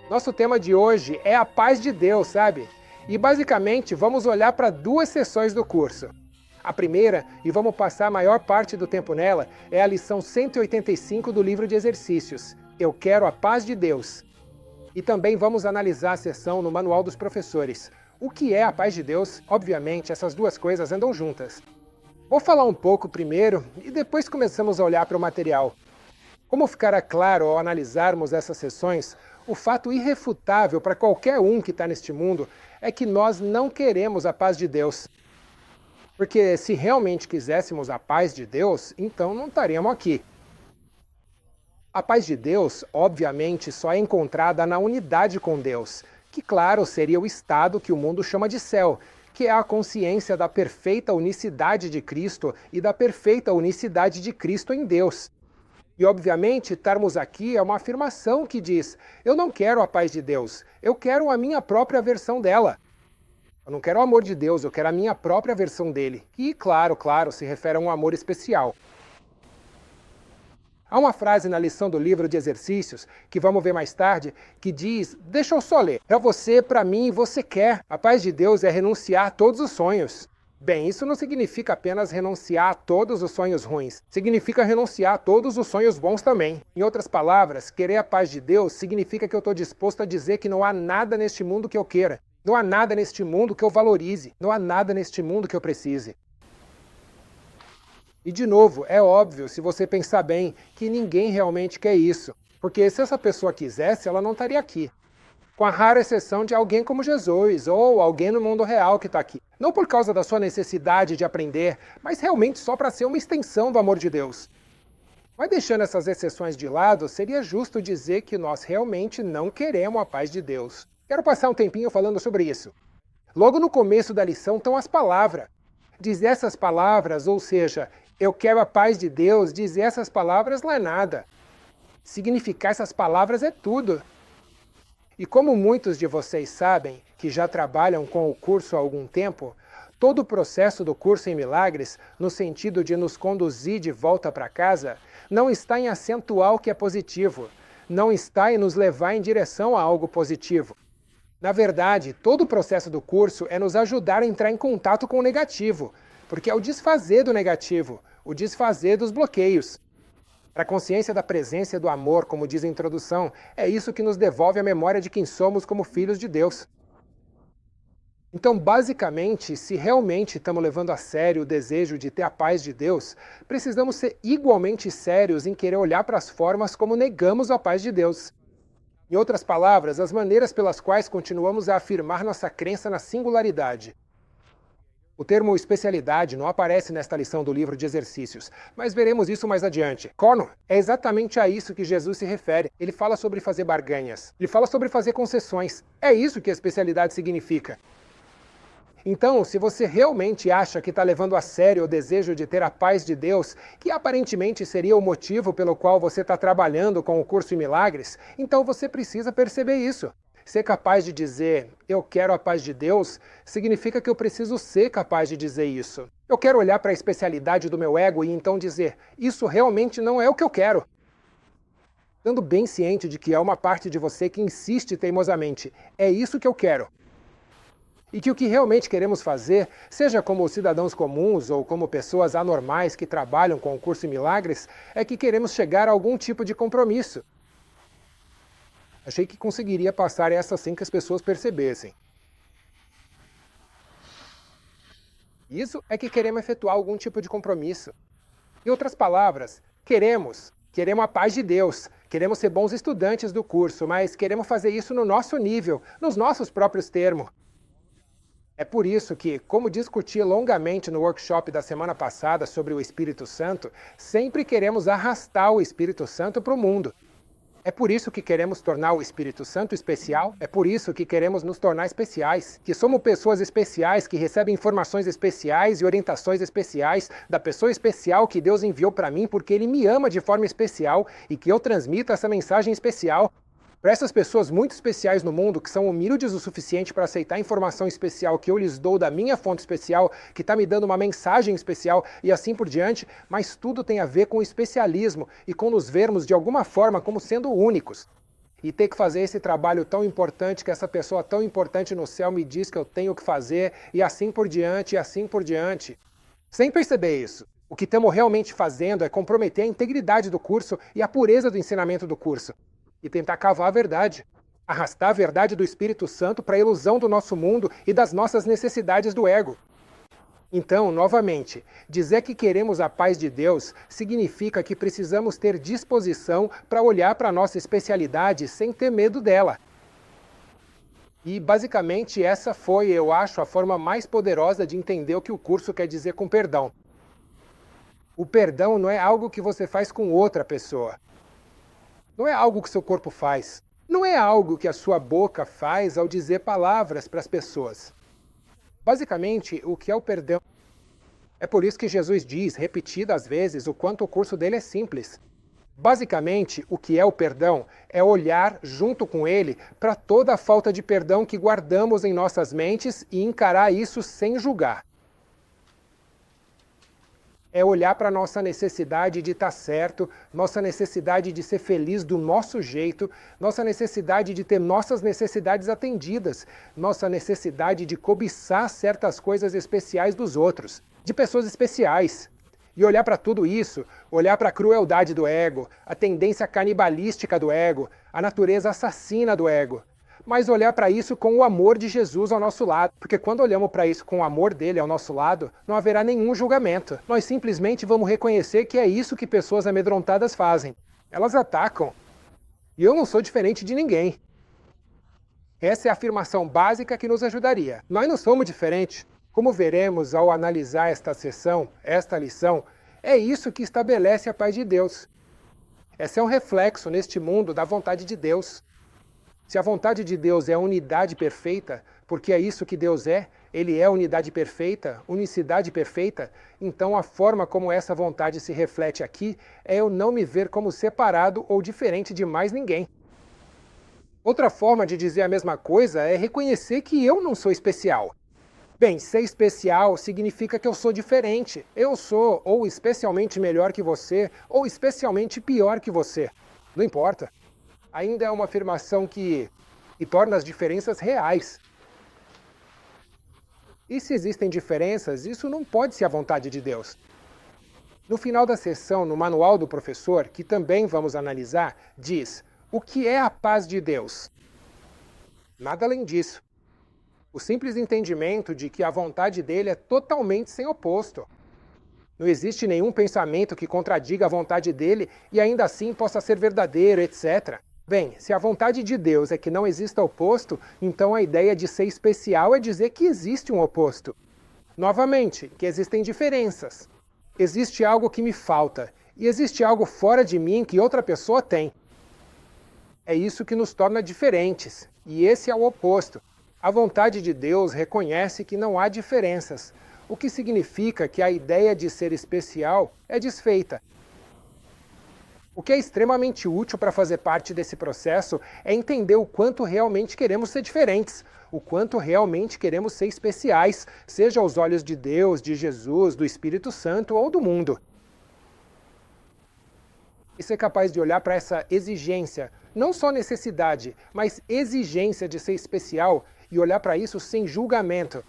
Nosso tema de hoje é a paz de Deus, sabe? E basicamente vamos olhar para duas sessões do curso. A primeira, e vamos passar a maior parte do tempo nela, é a lição 185 do livro de exercícios. Eu quero a paz de Deus. E também vamos analisar a sessão no Manual dos Professores. O que é a paz de Deus? Obviamente, essas duas coisas andam juntas. Vou falar um pouco primeiro e depois começamos a olhar para o material. Como ficará claro ao analisarmos essas sessões, o fato irrefutável para qualquer um que está neste mundo é que nós não queremos a paz de Deus. Porque se realmente quiséssemos a paz de Deus, então não estaríamos aqui. A paz de Deus, obviamente, só é encontrada na unidade com Deus, que, claro, seria o estado que o mundo chama de céu, que é a consciência da perfeita unicidade de Cristo e da perfeita unicidade de Cristo em Deus. E, obviamente, estarmos aqui é uma afirmação que diz: eu não quero a paz de Deus, eu quero a minha própria versão dela. Eu não quero o amor de Deus, eu quero a minha própria versão dele. E, claro, se refere a um amor especial. Há uma frase na lição do livro de exercícios, que vamos ver mais tarde, que diz, deixa eu só ler, para você, para mim, você quer. A paz de Deus é renunciar a todos os sonhos. Bem, isso não significa apenas renunciar a todos os sonhos ruins, significa renunciar a todos os sonhos bons também. Em outras palavras, querer a paz de Deus significa que eu estou disposto a dizer que não há nada neste mundo que eu queira, não há nada neste mundo que eu valorize, não há nada neste mundo que eu precise. E de novo, é óbvio, se você pensar bem, que ninguém realmente quer isso, porque se essa pessoa quisesse, ela não estaria aqui. Com a rara exceção de alguém como Jesus, ou alguém no mundo real que está aqui. Não por causa da sua necessidade de aprender, mas realmente só para ser uma extensão do amor de Deus. Mas deixando essas exceções de lado, seria justo dizer que nós realmente não queremos a paz de Deus. Quero passar um tempinho falando sobre isso. Logo no começo da lição estão as palavras. Dizer essas palavras, ou seja, eu quero a paz de Deus, dizer essas palavras não é nada. Significar essas palavras é tudo. E como muitos de vocês sabem, que já trabalham com o curso há algum tempo, todo o processo do curso em milagres, no sentido de nos conduzir de volta para casa, não está em acentuar o que é positivo, não está em nos levar em direção a algo positivo. Na verdade, todo o processo do curso é nos ajudar a entrar em contato com o negativo, porque é o desfazer do negativo, o desfazer dos bloqueios. Para a consciência da presença e do amor, como diz a introdução, é isso que nos devolve a memória de quem somos como filhos de Deus. Então, basicamente, se realmente estamos levando a sério o desejo de ter a paz de Deus, precisamos ser igualmente sérios em querer olhar para as formas como negamos a paz de Deus. Em outras palavras, as maneiras pelas quais continuamos a afirmar nossa crença na singularidade. O termo especialidade não aparece nesta lição do livro de exercícios, mas veremos isso mais adiante. Corno, é exatamente a isso que Jesus se refere. Ele fala sobre fazer barganhas, ele fala sobre fazer concessões. É isso que a especialidade significa. Então, se você realmente acha que está levando a sério o desejo de ter a paz de Deus, que aparentemente seria o motivo pelo qual você está trabalhando com o curso em milagres, então você precisa perceber isso. Ser capaz de dizer, eu quero a paz de Deus, significa que eu preciso ser capaz de dizer isso. Eu quero olhar para a especialidade do meu ego e então dizer, isso realmente não é o que eu quero. Estando bem ciente de que há uma parte de você que insiste teimosamente, é isso que eu quero. E que o que realmente queremos fazer, seja como cidadãos comuns ou como pessoas anormais que trabalham com o curso em milagres, é que queremos chegar a algum tipo de compromisso. Achei que conseguiria passar essa sem que as pessoas percebessem. Isso é que queremos efetuar algum tipo de compromisso. Em outras palavras, queremos a paz de Deus, queremos ser bons estudantes do curso, mas queremos fazer isso no nosso nível, nos nossos próprios termos. É por isso que, como discuti longamente no workshop da semana passada sobre o Espírito Santo, sempre queremos arrastar o Espírito Santo para o mundo. É por isso que queremos tornar o Espírito Santo especial, é por isso que queremos nos tornar especiais, que somos pessoas especiais que recebem informações especiais e orientações especiais da pessoa especial que Deus enviou para mim porque Ele me ama de forma especial e que eu transmito essa mensagem especial. Para essas pessoas muito especiais no mundo, que são humildes o suficiente para aceitar a informação especial que eu lhes dou da minha fonte especial, que está me dando uma mensagem especial e assim por diante, mas tudo tem a ver com o especialismo e com nos vermos de alguma forma como sendo únicos. e ter que fazer esse trabalho tão importante que essa pessoa tão importante no céu me diz que eu tenho que fazer, e assim por diante, e assim por diante. Sem perceber isso, o que estamos realmente fazendo é comprometer a integridade do curso e a pureza do ensinamento do curso, e tentar cavar a verdade, arrastar a verdade do Espírito Santo para a ilusão do nosso mundo e das nossas necessidades do ego. Então, novamente, dizer que queremos a paz de Deus significa que precisamos ter disposição para olhar para a nossa especialidade sem ter medo dela. E, basicamente, essa foi, eu acho, a forma mais poderosa de entender o que o curso quer dizer com perdão. O perdão não é algo que você faz com outra pessoa. Não é algo que seu corpo faz. Não é algo que a sua boca faz ao dizer palavras para as pessoas. Basicamente, o que é o perdão? É por isso que Jesus diz, repetidas vezes, o quanto o curso dele é simples. Basicamente, o que é o perdão é olhar junto com ele para toda a falta de perdão que guardamos em nossas mentes e encarar isso sem julgar. É olhar para a nossa necessidade de estar certo, nossa necessidade de ser feliz do nosso jeito, nossa necessidade de ter nossas necessidades atendidas, nossa necessidade de cobiçar certas coisas especiais dos outros, de pessoas especiais. E olhar para tudo isso, olhar para a crueldade do ego, a tendência canibalística do ego, a natureza assassina do ego. Mas olhar para isso com o amor de Jesus ao nosso lado. Porque quando olhamos para isso com o amor dele ao nosso lado, não haverá nenhum julgamento. Nós simplesmente vamos reconhecer que é isso que pessoas amedrontadas fazem. Elas atacam. E eu não sou diferente de ninguém. Essa é a afirmação básica que nos ajudaria. Nós não somos diferentes. Como veremos ao analisar esta sessão, esta lição, é isso que estabelece a paz de Deus. Esse é um reflexo neste mundo da vontade de Deus. Se a vontade de Deus é a unidade perfeita, porque é isso que Deus é, ele é a unidade perfeita, unicidade perfeita, então a forma como essa vontade se reflete aqui é eu não me ver como separado ou diferente de mais ninguém. Outra forma de dizer a mesma coisa é reconhecer que eu não sou especial. Bem, ser especial significa que eu sou diferente. Eu sou ou especialmente melhor que você, ou especialmente pior que você. Não importa. Ainda é uma afirmação que torna as diferenças reais. E se existem diferenças, isso não pode ser a vontade de Deus. No final da sessão, no manual do professor, que também vamos analisar, diz: o que é a paz de Deus? Nada além disso. O simples entendimento de que a vontade dele é totalmente sem oposto. Não existe nenhum pensamento que contradiga a vontade dele e ainda assim possa ser verdadeiro, etc. Bem, se a vontade de Deus é que não exista oposto, então a ideia de ser especial é dizer que existe um oposto. Novamente, que existem diferenças. Existe algo que me falta, e existe algo fora de mim que outra pessoa tem. É isso que nos torna diferentes, e esse é o oposto. A vontade de Deus reconhece que não há diferenças, o que significa que a ideia de ser especial é desfeita. O que é extremamente útil para fazer parte desse processo é entender o quanto realmente queremos ser diferentes, o quanto realmente queremos ser especiais, seja aos olhos de Deus, de Jesus, do Espírito Santo ou do mundo. E ser capaz de olhar para essa exigência, não só necessidade, mas exigência de ser especial e olhar para isso sem julgamento.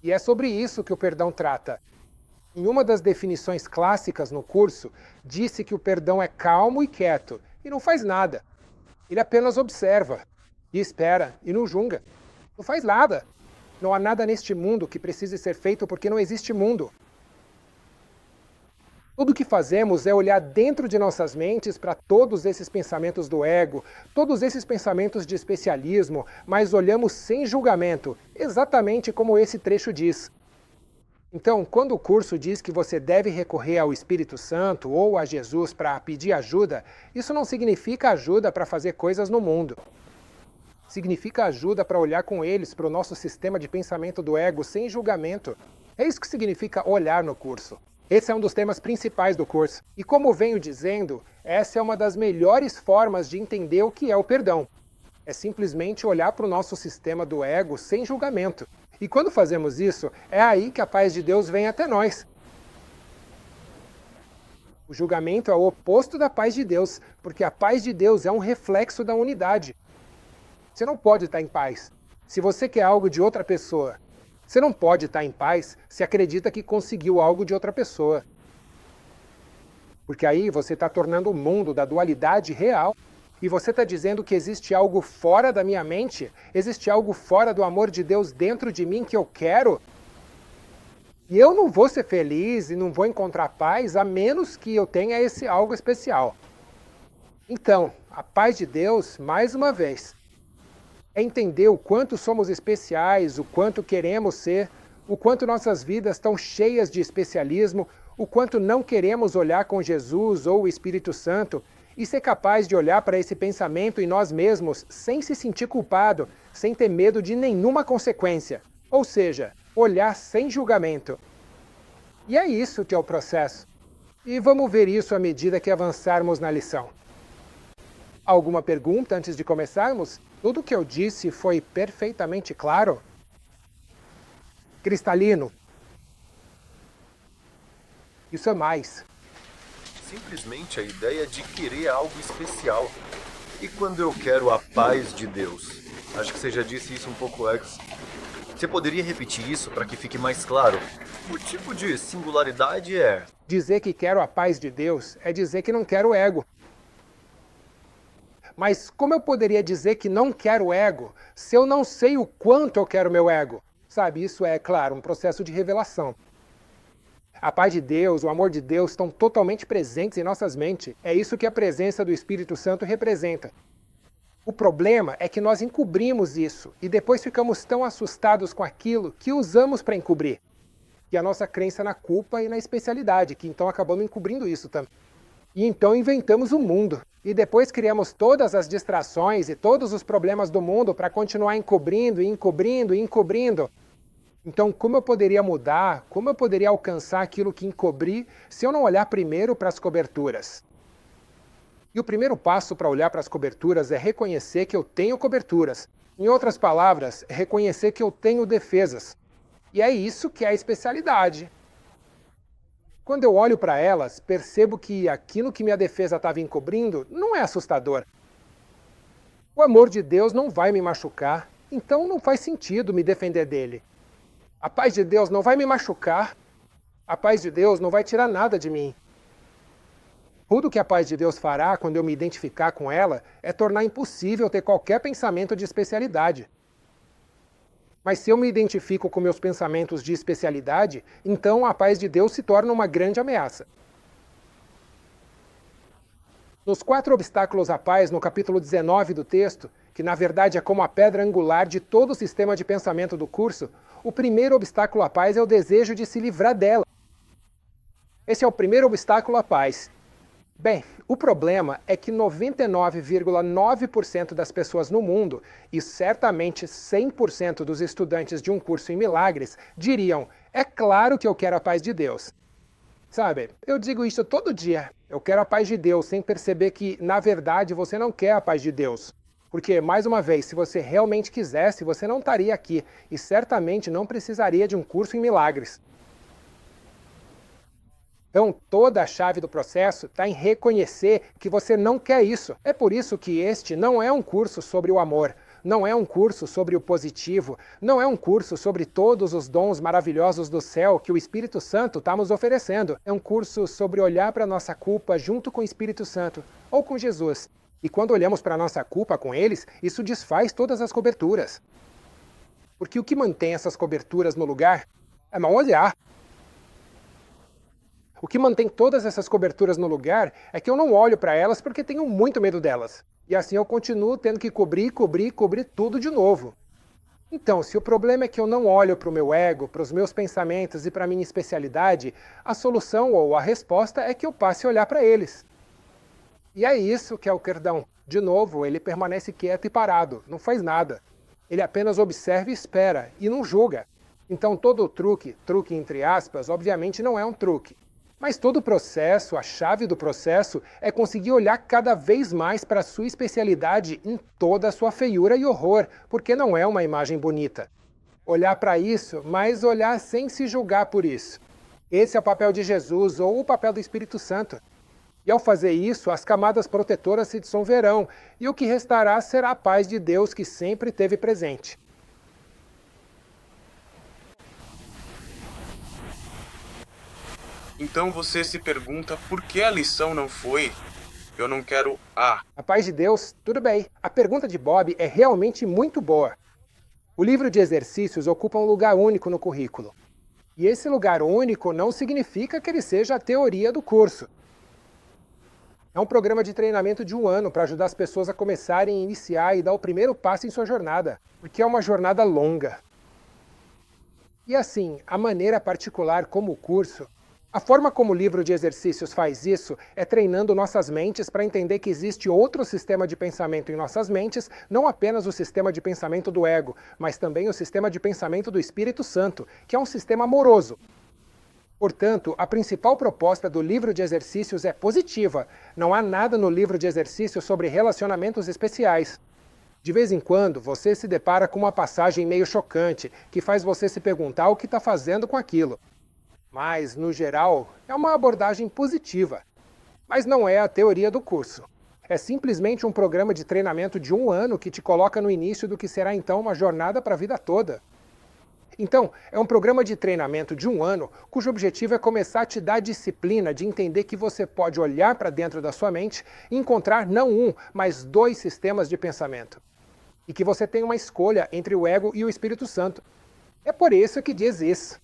E é sobre isso que o perdão trata. Em uma das definições clássicas no curso, disse que o perdão é calmo e quieto, e não faz nada. Ele apenas observa, e espera, e não julga. Não faz nada. Não há nada neste mundo que precise ser feito porque não existe mundo. Tudo o que fazemos é olhar dentro de nossas mentes para todos esses pensamentos do ego, todos esses pensamentos de especialismo, mas olhamos sem julgamento, exatamente como esse trecho diz. Então, quando o curso diz que você deve recorrer ao Espírito Santo ou a Jesus para pedir ajuda, isso não significa ajuda para fazer coisas no mundo. Significa ajuda para olhar com eles para o nosso sistema de pensamento do ego sem julgamento. É isso que significa olhar no curso. Esse é um dos temas principais do curso. E como venho dizendo, essa é uma das melhores formas de entender o que é o perdão. É simplesmente olhar para o nosso sistema do ego sem julgamento. E quando fazemos isso, é aí que a paz de Deus vem até nós. O julgamento é o oposto da paz de Deus, porque a paz de Deus é um reflexo da unidade. Você não pode estar em paz se você quer algo de outra pessoa. Você não pode estar em paz se acredita que conseguiu algo de outra pessoa. Porque aí você está tornando o mundo da dualidade real. E você está dizendo que existe algo fora da minha mente? Existe algo fora do amor de Deus dentro de mim que eu quero? E eu não vou ser feliz e não vou encontrar paz a menos que eu tenha esse algo especial. Então, a paz de Deus, mais uma vez, é entender o quanto somos especiais, o quanto queremos ser, o quanto nossas vidas estão cheias de especialismo, o quanto não queremos olhar com Jesus ou o Espírito Santo e ser capaz de olhar para esse pensamento em nós mesmos sem se sentir culpado, sem ter medo de nenhuma consequência. Ou seja, olhar sem julgamento. E é isso que é o processo. E vamos ver isso à medida que avançarmos na lição. Alguma pergunta antes de começarmos? Tudo o que eu disse foi perfeitamente claro? Cristalino. Isso é mais. Simplesmente a ideia de querer algo especial. E quando eu quero a paz de Deus? Acho que você já disse isso um pouco antes. Você poderia repetir isso para que fique mais claro? O tipo de singularidade é... Dizer que quero a paz de Deus é dizer que não quero ego. Mas como eu poderia dizer que não quero ego se eu não sei o quanto eu quero meu ego? Sabe, isso é, claro, um processo de revelação. A paz de Deus, o amor de Deus estão totalmente presentes em nossas mentes. É isso que a presença do Espírito Santo representa. O problema é que nós encobrimos isso e depois ficamos tão assustados com aquilo que usamos para encobrir. E a nossa crença na culpa e na especialidade, que então acabamos encobrindo isso também. E então inventamos o mundo. E depois criamos todas as distrações e todos os problemas do mundo para continuar encobrindo e encobrindo e encobrindo. Então, como eu poderia mudar, como eu poderia alcançar aquilo que encobri se eu não olhar primeiro para as coberturas? E o primeiro passo para olhar para as coberturas é reconhecer que eu tenho coberturas. Em outras palavras, é reconhecer que eu tenho defesas. E é isso que é a especialidade. Quando eu olho para elas, percebo que aquilo que minha defesa estava encobrindo não é assustador. O amor de Deus não vai me machucar, então não faz sentido me defender dele. A paz de Deus não vai me machucar, a paz de Deus não vai tirar nada de mim. Tudo que a paz de Deus fará quando eu me identificar com ela é tornar impossível ter qualquer pensamento de especialidade. Mas se eu me identifico com meus pensamentos de especialidade, então a paz de Deus se torna uma grande ameaça. Nos 4 obstáculos à paz, no capítulo 19 do texto, que na verdade é como a pedra angular de todo o sistema de pensamento do curso, o primeiro obstáculo à paz é o desejo de se livrar dela. Esse é o primeiro obstáculo à paz. Bem, o problema é que 99,9% das pessoas no mundo, e certamente 100% dos estudantes de um curso em milagres, diriam: é claro que eu quero a paz de Deus. Sabe, eu digo isso todo dia. Eu quero a paz de Deus, sem perceber que, na verdade, você não quer a paz de Deus. Porque, mais uma vez, se você realmente quisesse, você não estaria aqui, e certamente não precisaria de um curso em milagres. Então, toda a chave do processo está em reconhecer que você não quer isso. É por isso que este não é um curso sobre o amor, não é um curso sobre o positivo, não é um curso sobre todos os dons maravilhosos do céu que o Espírito Santo está nos oferecendo. É um curso sobre olhar para a nossa culpa junto com o Espírito Santo, ou com Jesus. E quando olhamos para a nossa culpa com eles, isso desfaz todas as coberturas. Porque o que mantém essas coberturas no lugar é não olhar. O que mantém todas essas coberturas no lugar é que eu não olho para elas porque tenho muito medo delas. E assim eu continuo tendo que cobrir tudo de novo. Então, se o problema é que eu não olho para o meu ego, para os meus pensamentos e para a minha especialidade, a solução ou a resposta é que eu passe a olhar para eles. E é isso que é o perdão. De novo, ele permanece quieto e parado, não faz nada. Ele apenas observa e espera, e não julga. Então todo o truque entre aspas, obviamente não é um truque. Mas todo o processo, a chave do processo, é conseguir olhar cada vez mais para a sua especialidade em toda a sua feiura e horror, porque não é uma imagem bonita. Olhar para isso, mas olhar sem se julgar por isso. Esse é o papel de Jesus ou o papel do Espírito Santo. E ao fazer isso, as camadas protetoras se dissolverão, e o que restará será a paz de Deus que sempre esteve presente. Então você se pergunta por que a lição não foi "eu não quero a". A paz de Deus, tudo bem. A pergunta de Bob é realmente muito boa. O livro de exercícios ocupa um lugar único no currículo. E esse lugar único não significa que ele seja a teoria do curso. É um programa de treinamento de 1 ano para ajudar as pessoas a começarem a iniciar e dar o primeiro passo em sua jornada, porque é uma jornada longa. E assim, a maneira particular como o curso, a forma como o livro de exercícios faz isso é treinando nossas mentes para entender que existe outro sistema de pensamento em nossas mentes, não apenas o sistema de pensamento do ego, mas também o sistema de pensamento do Espírito Santo, que é um sistema amoroso. Portanto, a principal proposta do livro de exercícios é positiva. Não há nada no livro de exercícios sobre relacionamentos especiais. De vez em quando, você se depara com uma passagem meio chocante, que faz você se perguntar o que está fazendo com aquilo. Mas, no geral, é uma abordagem positiva. Mas não é a teoria do curso. É simplesmente um programa de treinamento de 1 ano que te coloca no início do que será então uma jornada para a vida toda. Então, é um programa de treinamento de 1 ano cujo objetivo é começar a te dar a disciplina de entender que você pode olhar para dentro da sua mente e encontrar não um, mas 2 sistemas de pensamento. E que você tem uma escolha entre o ego e o Espírito Santo. É por isso que diz isso.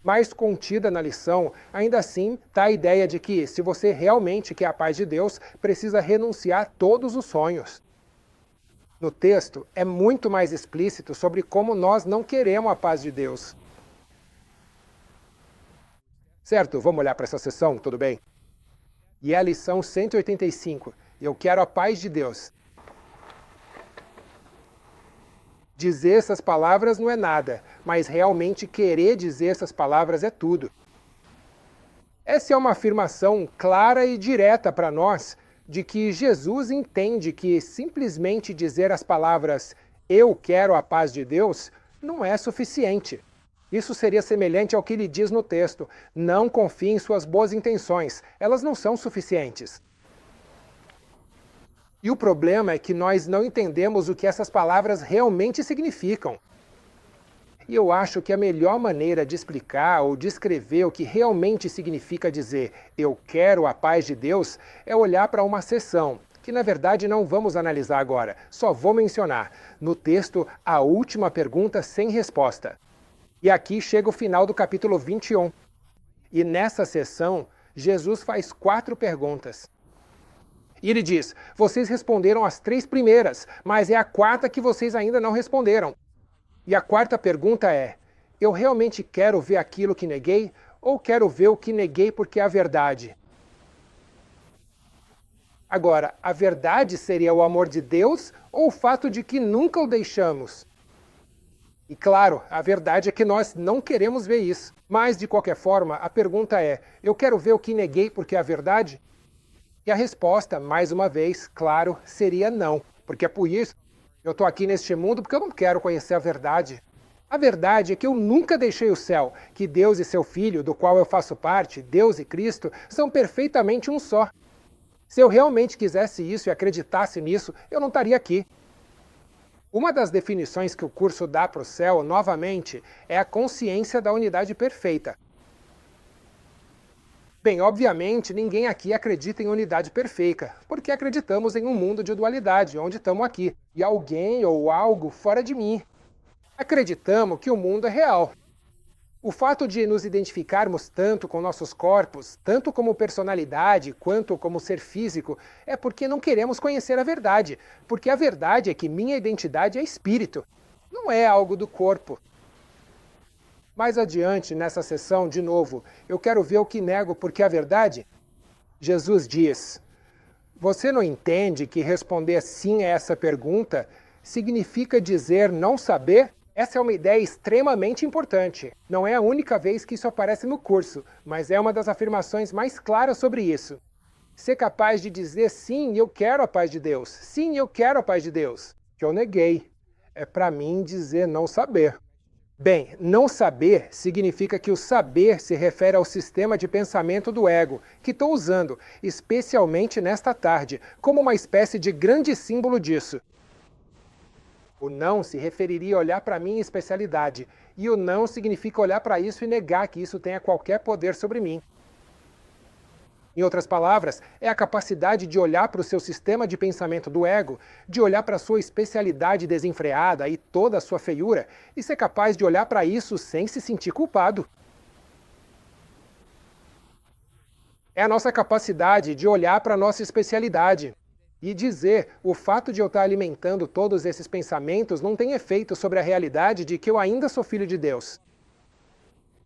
Mais contida na lição, ainda assim, está a ideia de que, se você realmente quer a paz de Deus, precisa renunciar a todos os sonhos. No texto, é muito mais explícito sobre como nós não queremos a paz de Deus. Certo, vamos olhar para essa seção, tudo bem? E é a lição 185, eu quero a paz de Deus. Dizer essas palavras não é nada, mas realmente querer dizer essas palavras é tudo. Essa é uma afirmação clara e direta para nós de que Jesus entende que simplesmente dizer as palavras "eu quero a paz de Deus" não é suficiente. Isso seria semelhante ao que ele diz no texto: não confie em suas boas intenções, elas não são suficientes. E o problema é que nós não entendemos o que essas palavras realmente significam. E eu acho que a melhor maneira de explicar ou descrever o que realmente significa dizer "eu quero a paz de Deus" é olhar para uma seção, que na verdade não vamos analisar agora, só vou mencionar, no texto, a última pergunta sem resposta. E aqui chega o final do capítulo 21. E nessa seção, Jesus faz 4 perguntas. E ele diz: vocês responderam as 3 primeiras, mas é a 4ª que vocês ainda não responderam. E a 4ª pergunta é: eu realmente quero ver aquilo que neguei, ou quero ver o que neguei porque é a verdade? Agora, a verdade seria o amor de Deus ou o fato de que nunca o deixamos? E claro, a verdade é que nós não queremos ver isso. Mas, de qualquer forma, a pergunta é: eu quero ver o que neguei porque é a verdade? E a resposta, mais uma vez, claro, seria não. Porque é por isso que eu estou aqui neste mundo, porque eu não quero conhecer a verdade. A verdade é que eu nunca deixei o céu, que Deus e seu Filho, do qual eu faço parte, Deus e Cristo, são perfeitamente um só. Se eu realmente quisesse isso e acreditasse nisso, eu não estaria aqui. Uma das definições que o curso dá para o céu, novamente, é a consciência da unidade perfeita. Bem, obviamente, ninguém aqui acredita em unidade perfeita, porque acreditamos em um mundo de dualidade, onde estamos aqui, e alguém ou algo fora de mim. Acreditamos que o mundo é real. O fato de nos identificarmos tanto com nossos corpos, tanto como personalidade quanto como ser físico, é porque não queremos conhecer a verdade, porque a verdade é que minha identidade é espírito, não é algo do corpo. Mais adiante, nessa sessão, de novo, eu quero ver o que nego porque é verdade. Jesus diz: você não entende que responder sim a essa pergunta significa dizer não saber? Essa é uma ideia extremamente importante. Não é a única vez que isso aparece no curso, mas é uma das afirmações mais claras sobre isso. Ser capaz de dizer sim, eu quero a paz de Deus. Sim, eu quero a paz de Deus. Que eu neguei. É para mim dizer não saber. Bem, não saber significa que o saber se refere ao sistema de pensamento do ego, que estou usando, especialmente nesta tarde, como uma espécie de grande símbolo disso. O não se referiria a olhar para a minha especialidade, e o não significa olhar para isso e negar que isso tenha qualquer poder sobre mim. Em outras palavras, é a capacidade de olhar para o seu sistema de pensamento do ego, de olhar para a sua especialidade desenfreada e toda a sua feiura, e ser capaz de olhar para isso sem se sentir culpado. É a nossa capacidade de olhar para a nossa especialidade e dizer: o fato de eu estar alimentando todos esses pensamentos não tem efeito sobre a realidade de que eu ainda sou filho de Deus.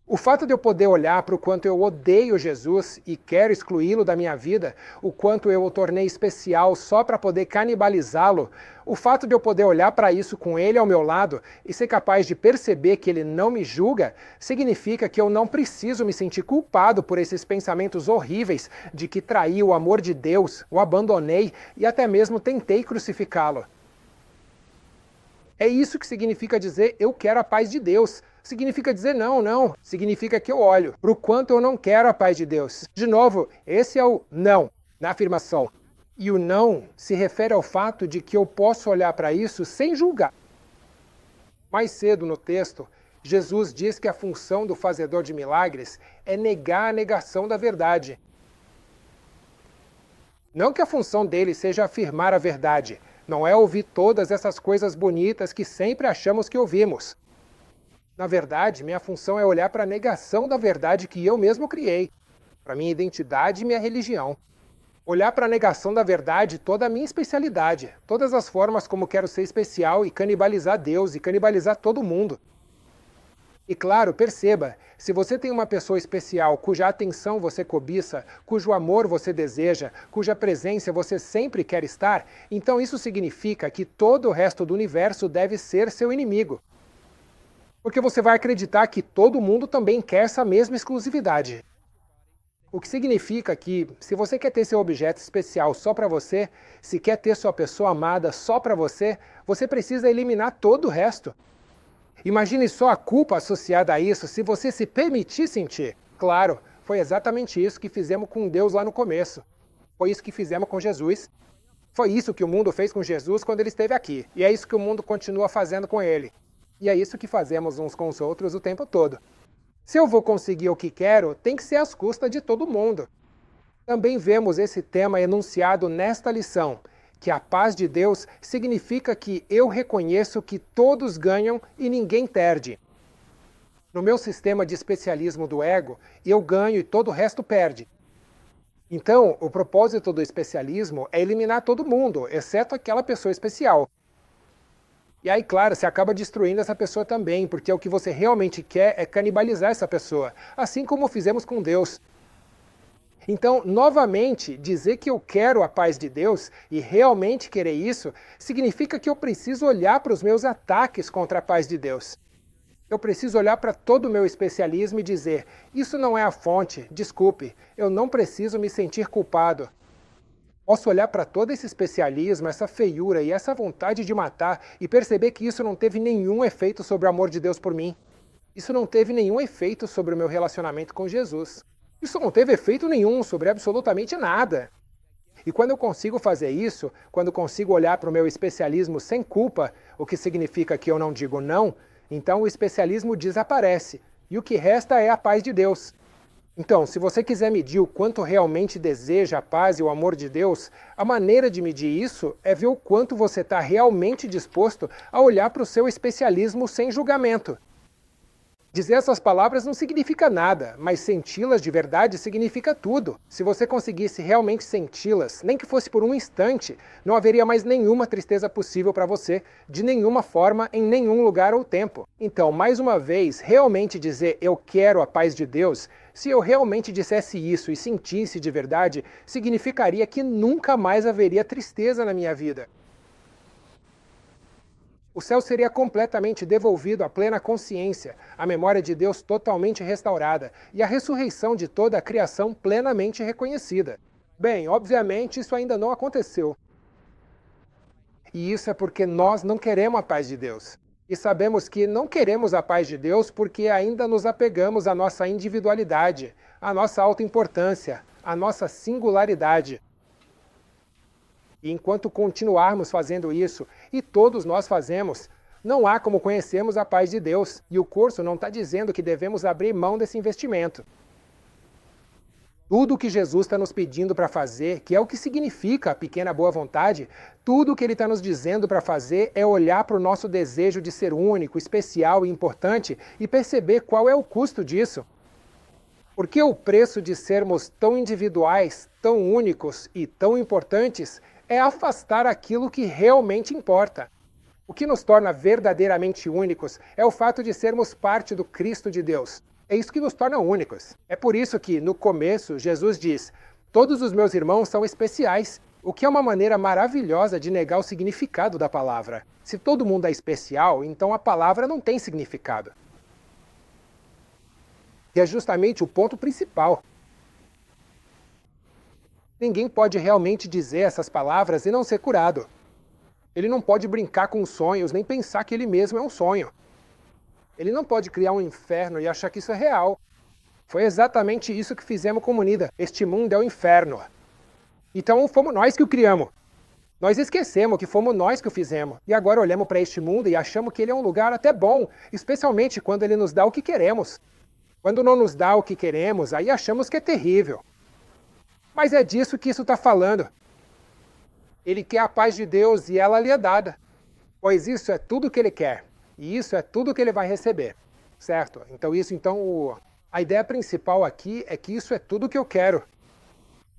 O fato de eu poder olhar para o quanto eu odeio Jesus e quero excluí-lo da minha vida, o quanto eu o tornei especial só para poder canibalizá-lo, o fato de eu poder olhar para isso com ele ao meu lado e ser capaz de perceber que ele não me julga, significa que eu não preciso me sentir culpado por esses pensamentos horríveis de que traí o amor de Deus, o abandonei e até mesmo tentei crucificá-lo. É isso que significa dizer eu quero a paz de Deus. Significa dizer não. Significa que eu olho para o quanto eu não quero a paz de Deus. De novo, esse é o não na afirmação. E o não se refere ao fato de que eu posso olhar para isso sem julgar. Mais cedo no texto, Jesus diz que a função do fazedor de milagres é negar a negação da verdade. Não que a função dele seja afirmar a verdade. Não é ouvir todas essas coisas bonitas que sempre achamos que ouvimos. Na verdade, minha função é olhar para a negação da verdade que eu mesmo criei, para minha identidade e minha religião. Olhar para a negação da verdade toda a minha especialidade, todas as formas como quero ser especial e canibalizar Deus e canibalizar todo mundo. E claro, perceba, se você tem uma pessoa especial cuja atenção você cobiça, cujo amor você deseja, cuja presença você sempre quer estar, então isso significa que todo o resto do universo deve ser seu inimigo. Porque você vai acreditar que todo mundo também quer essa mesma exclusividade. O que significa que, se você quer ter seu objeto especial só para você, se quer ter sua pessoa amada só para você, você precisa eliminar todo o resto. Imagine só a culpa associada a isso se você se permitir sentir. Claro, foi exatamente isso que fizemos com Deus lá no começo. Foi isso que fizemos com Jesus. Foi isso que o mundo fez com Jesus quando ele esteve aqui. E é isso que o mundo continua fazendo com ele. E é isso que fazemos uns com os outros o tempo todo. Se eu vou conseguir o que quero, tem que ser às custas de todo mundo. Também vemos esse tema enunciado nesta lição, que a paz de Deus significa que eu reconheço que todos ganham e ninguém perde. No meu sistema de especialismo do ego, eu ganho e todo o resto perde. Então, o propósito do especialismo é eliminar todo mundo, exceto aquela pessoa especial. E aí, claro, você acaba destruindo essa pessoa também, porque o que você realmente quer é canibalizar essa pessoa, assim como fizemos com Deus. Então, novamente, dizer que eu quero a paz de Deus e realmente querer isso, significa que eu preciso olhar para os meus ataques contra a paz de Deus. Eu preciso olhar para todo o meu especialismo e dizer: isso não é a fonte, desculpe, eu não preciso me sentir culpado. Posso olhar para todo esse especialismo, essa feiura e essa vontade de matar e perceber que isso não teve nenhum efeito sobre o amor de Deus por mim. Isso não teve nenhum efeito sobre o meu relacionamento com Jesus. Isso não teve efeito nenhum sobre absolutamente nada. E quando eu consigo fazer isso, quando consigo olhar para o meu especialismo sem culpa, o que significa que eu não digo não, então o especialismo desaparece. E o que resta é a paz de Deus. Então, se você quiser medir o quanto realmente deseja a paz e o amor de Deus, a maneira de medir isso é ver o quanto você está realmente disposto a olhar para o seu especialismo sem julgamento. Dizer essas palavras não significa nada, mas senti-las de verdade significa tudo. Se você conseguisse realmente senti-las, nem que fosse por um instante, não haveria mais nenhuma tristeza possível para você, de nenhuma forma, em nenhum lugar ou tempo. Então, mais uma vez, realmente dizer eu quero a paz de Deus, se eu realmente dissesse isso e sentisse de verdade, significaria que nunca mais haveria tristeza na minha vida. O céu seria completamente devolvido à plena consciência, a memória de Deus totalmente restaurada e a ressurreição de toda a criação plenamente reconhecida. Bem, obviamente isso ainda não aconteceu. E isso é porque nós não queremos a paz de Deus. E sabemos que não queremos a paz de Deus porque ainda nos apegamos à nossa individualidade, à nossa autoimportância, à nossa singularidade. E enquanto continuarmos fazendo isso, e todos nós fazemos, não há como conhecermos a paz de Deus, e o curso não está dizendo que devemos abrir mão desse investimento. Tudo o que Jesus está nos pedindo para fazer, que é o que significa a pequena boa vontade, tudo o que Ele está nos dizendo para fazer é olhar para o nosso desejo de ser único, especial e importante e perceber qual é o custo disso. Porque o preço de sermos tão individuais, tão únicos e tão importantes é afastar aquilo que realmente importa. O que nos torna verdadeiramente únicos é o fato de sermos parte do Cristo de Deus. É isso que nos torna únicos. É por isso que, no começo, Jesus diz: todos os meus irmãos são especiais, o que é uma maneira maravilhosa de negar o significado da palavra. Se todo mundo é especial, então a palavra não tem significado. E é justamente o ponto principal. Ninguém pode realmente dizer essas palavras e não ser curado. Ele não pode brincar com os sonhos, nem pensar que ele mesmo é um sonho. Ele não pode criar um inferno e achar que isso é real. Foi exatamente isso que fizemos com Unida. Este mundo é o inferno. Então fomos nós que o criamos. Nós esquecemos que fomos nós que o fizemos. E agora olhamos para este mundo e achamos que ele é um lugar até bom, especialmente quando ele nos dá o que queremos. Quando não nos dá o que queremos, aí achamos que é terrível. Mas é disso que isso está falando. Ele quer a paz de Deus e ela lhe é dada. Pois isso é tudo que ele quer. E isso é tudo que ele vai receber. Certo? Então a ideia principal aqui é que isso é tudo que eu quero.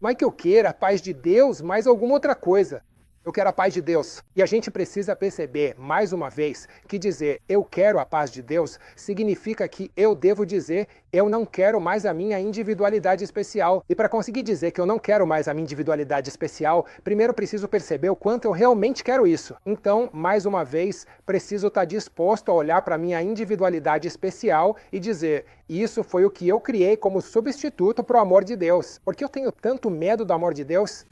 Não é que eu queira a paz de Deus mais alguma outra coisa. Eu quero a paz de Deus. E a gente precisa perceber, mais uma vez, que dizer eu quero a paz de Deus significa que eu devo dizer eu não quero mais a minha individualidade especial. E para conseguir dizer que eu não quero mais a minha individualidade especial, primeiro preciso perceber o quanto eu realmente quero isso. Então, mais uma vez, preciso estar disposto a olhar para a minha individualidade especial e dizer isso foi o que eu criei como substituto para o amor de Deus. Porque eu tenho tanto medo do amor de Deus.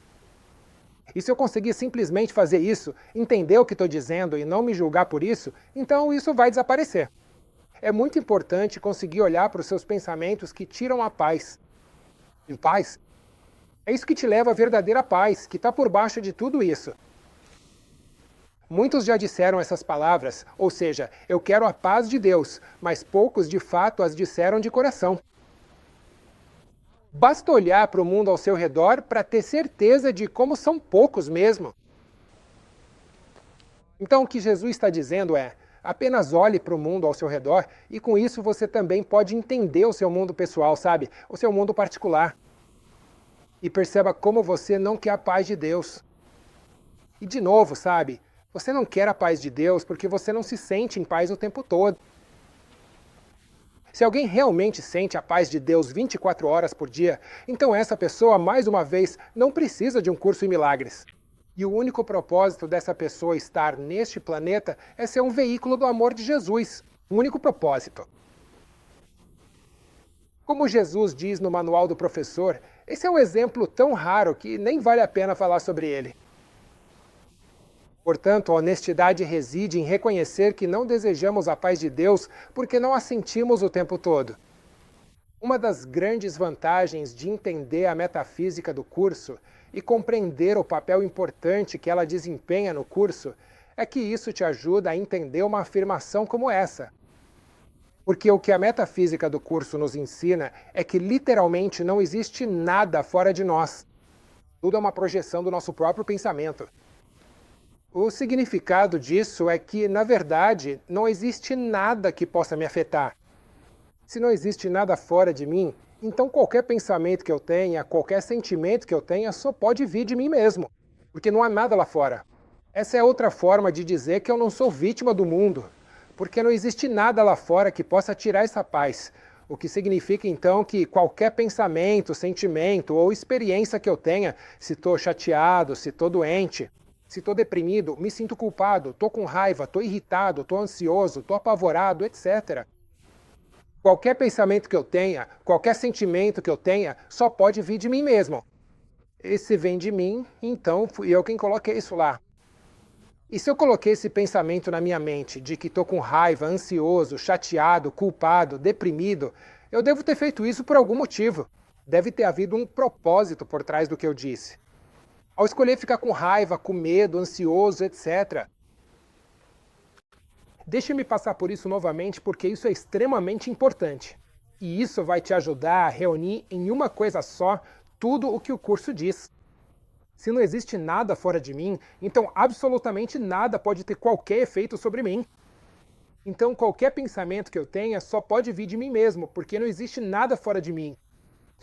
E se eu conseguir simplesmente fazer isso, entender o que estou dizendo e não me julgar por isso, então isso vai desaparecer. É muito importante conseguir olhar para os seus pensamentos que tiram a paz. E paz? É isso que te leva à verdadeira paz, que está por baixo de tudo isso. Muitos já disseram essas palavras, ou seja, eu quero a paz de Deus, mas poucos de fato as disseram de coração. Basta olhar para o mundo ao seu redor para ter certeza de como são poucos mesmo. Então o que Jesus está dizendo é, apenas olhe para o mundo ao seu redor e com isso você também pode entender o seu mundo pessoal, sabe? O seu mundo particular. E perceba como você não quer a paz de Deus. E de novo, sabe? Você não quer a paz de Deus porque você não se sente em paz o tempo todo. Se alguém realmente sente a paz de Deus 24 horas por dia, então essa pessoa, mais uma vez, não precisa de um curso em milagres. E o único propósito dessa pessoa estar neste planeta é ser um veículo do amor de Jesus. Um único propósito. Como Jesus diz no Manual do Professor, esse é um exemplo tão raro que nem vale a pena falar sobre ele. Portanto, a honestidade reside em reconhecer que não desejamos a paz de Deus porque não a sentimos o tempo todo. Uma das grandes vantagens de entender a metafísica do curso e compreender o papel importante que ela desempenha no curso é que isso te ajuda a entender uma afirmação como essa. Porque o que a metafísica do curso nos ensina é que literalmente não existe nada fora de nós. Tudo é uma projeção do nosso próprio pensamento. O significado disso é que, na verdade, não existe nada que possa me afetar. Se não existe nada fora de mim, então qualquer pensamento que eu tenha, qualquer sentimento que eu tenha, só pode vir de mim mesmo, porque não há nada lá fora. Essa é outra forma de dizer que eu não sou vítima do mundo, porque não existe nada lá fora que possa tirar essa paz. O que significa então que qualquer pensamento, sentimento ou experiência que eu tenha, se estou chateado, se estou doente, se estou deprimido, me sinto culpado, estou com raiva, estou irritado, estou ansioso, estou apavorado, etc. Qualquer pensamento que eu tenha, qualquer sentimento que eu tenha, só pode vir de mim mesmo. E se vem de mim, então fui eu quem coloquei isso lá. E se eu coloquei esse pensamento na minha mente de que estou com raiva, ansioso, chateado, culpado, deprimido, eu devo ter feito isso por algum motivo. Deve ter havido um propósito por trás do que eu disse. Ao escolher ficar com raiva, com medo, ansioso, etc. Deixe-me passar por isso novamente porque isso é extremamente importante. E isso vai te ajudar a reunir em uma coisa só tudo o que o curso diz. Se não existe nada fora de mim, então absolutamente nada pode ter qualquer efeito sobre mim. Então qualquer pensamento que eu tenha só pode vir de mim mesmo, porque não existe nada fora de mim.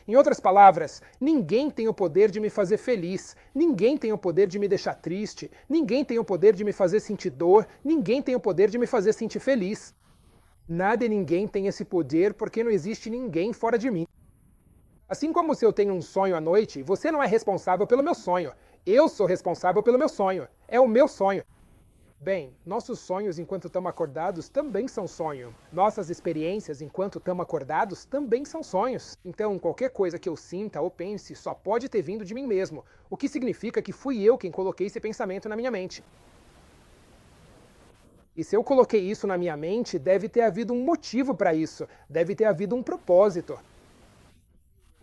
Em outras palavras, ninguém tem o poder de me fazer feliz, ninguém tem o poder de me deixar triste, ninguém tem o poder de me fazer sentir dor, ninguém tem o poder de me fazer sentir feliz. Nada e ninguém tem esse poder porque não existe ninguém fora de mim. Assim como se eu tenho um sonho à noite, você não é responsável pelo meu sonho. Eu sou responsável pelo meu sonho. É o meu sonho. Bem, nossos sonhos enquanto estamos acordados também são sonho. Nossas experiências enquanto estamos acordados também são sonhos. Então, qualquer coisa que eu sinta ou pense só pode ter vindo de mim mesmo, o que significa que fui eu quem coloquei esse pensamento na minha mente. E se eu coloquei isso na minha mente, deve ter havido um motivo para isso, deve ter havido um propósito.